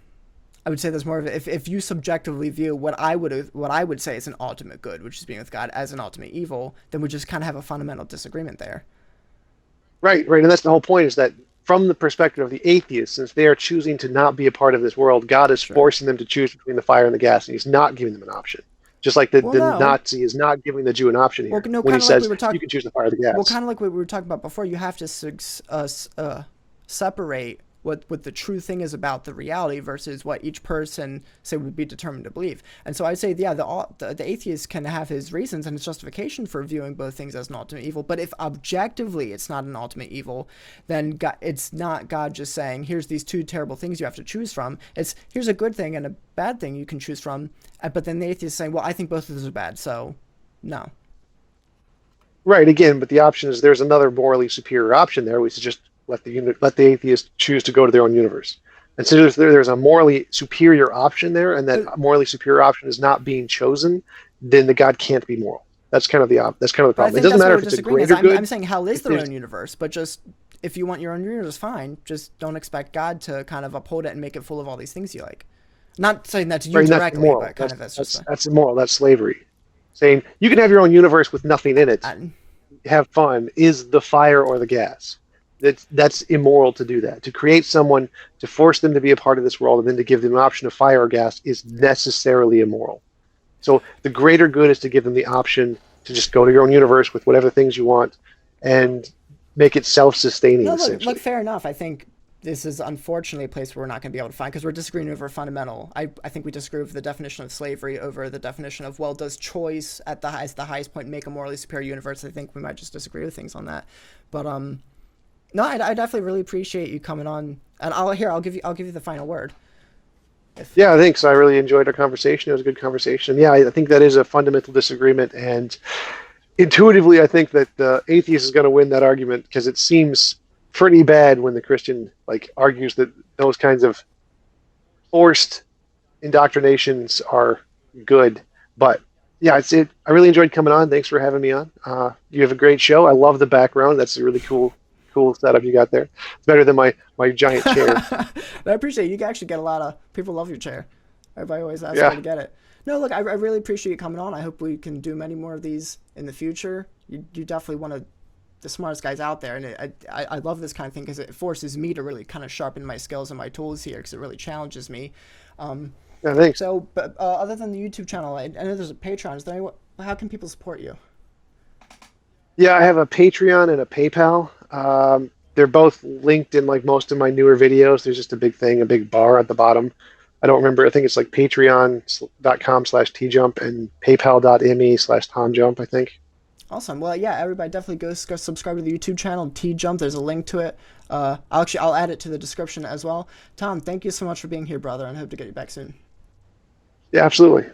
I would say there's more of if you subjectively view what I would say is an ultimate good, which is being with God, as an ultimate evil, then we just kind of have a fundamental disagreement there. Right, right, and that's the whole point is that from the perspective of the atheist, since they are choosing to not be a part of this world, God is Sure. forcing them to choose between the fire and the gas, and He's not giving them an option. Just like Well, the no. Nazi is not giving the Jew an option Well, here no, when he kind of like we says were you talking. can choose the fire or the Well, gas. kind of like what we were talking about before. You have to separate what the true thing is about the reality versus what each person say would be determined to believe. And so I'd say, yeah, the atheist can have his reasons and his justification for viewing both things as an ultimate evil. But if objectively it's not an ultimate evil, then it's not God just saying, here's these two terrible things you have to choose from. It's here's a good thing and a bad thing you can choose from. But then the atheist is saying, well, I think both of those are bad, so no. Right, again, but the option is there's another morally superior option there, which is just let the atheist choose to go to their own universe. And so there's a morally superior option there, and that But morally superior option is not being chosen, then the God can't be moral. That's kind of the But I problem. It think doesn't that's where matter we're if it's a disagreeing. Is greater I'm good. saying hell is If their there's own universe, but just if you want your own universe, fine. Just don't expect God to kind of uphold it and make it full of all these things you like. Not saying that to you right, and that's directly, immoral. but kind of that's just That's immoral. That's slavery. Saying you can have your own universe with nothing in it, a have fun is the fire or the gas. That's immoral to do that. To create someone, to force them to be a part of this world, and then to give them an option of fire or gas is necessarily immoral. So the greater good is to give them the option to just go to your own universe with whatever things you want and make it self-sustaining no. Look, essentially. fair enough. I think this is unfortunately a place where we're not going to be able to find because we're disagreeing over fundamental. I think we disagree over the definition of slavery over the definition of well, does choice at the highest point make a morally superior universe? I think we might just disagree with things on that, but no, I definitely really appreciate you coming on, and I'll give you the final word. If Yeah, thanks. I really enjoyed our conversation. It was a good conversation. Yeah, I think that is a fundamental disagreement, and intuitively, I think that the atheist is going to win that argument because it seems pretty bad when the Christian argues that those kinds of forced indoctrinations are good. But yeah, I really enjoyed coming on. Thanks for having me on. You have a great show. I love the background. That's a really cool setup you got there. It's better than my giant chair. I appreciate it. You actually get a lot of people love your chair. Everybody always asks where Yeah, to get it. No, look, I really appreciate you coming on. I hope we can do many more of these in the future. You definitely one of the smartest guys out there, and I love this kind of thing because it forces me to really kind of sharpen my skills and my tools here because it really challenges me. Um, yeah. Thanks. so, but other than the YouTube channel, I know there's a Patreon. Is there any, how can people support you? Yeah, I have a Patreon and a PayPal. They're both linked in most of my newer videos. There's just a big thing, a big bar at the bottom. I don't remember. I think it's like patreon.com/tjump and paypal.me/tomjump, I think. Awesome. Well, yeah, everybody definitely go subscribe to the YouTube channel, T Jump. There's a link to it. I'll add it to the description as well. Tom, thank you so much for being here, brother, and I hope to get you back soon. Yeah, absolutely.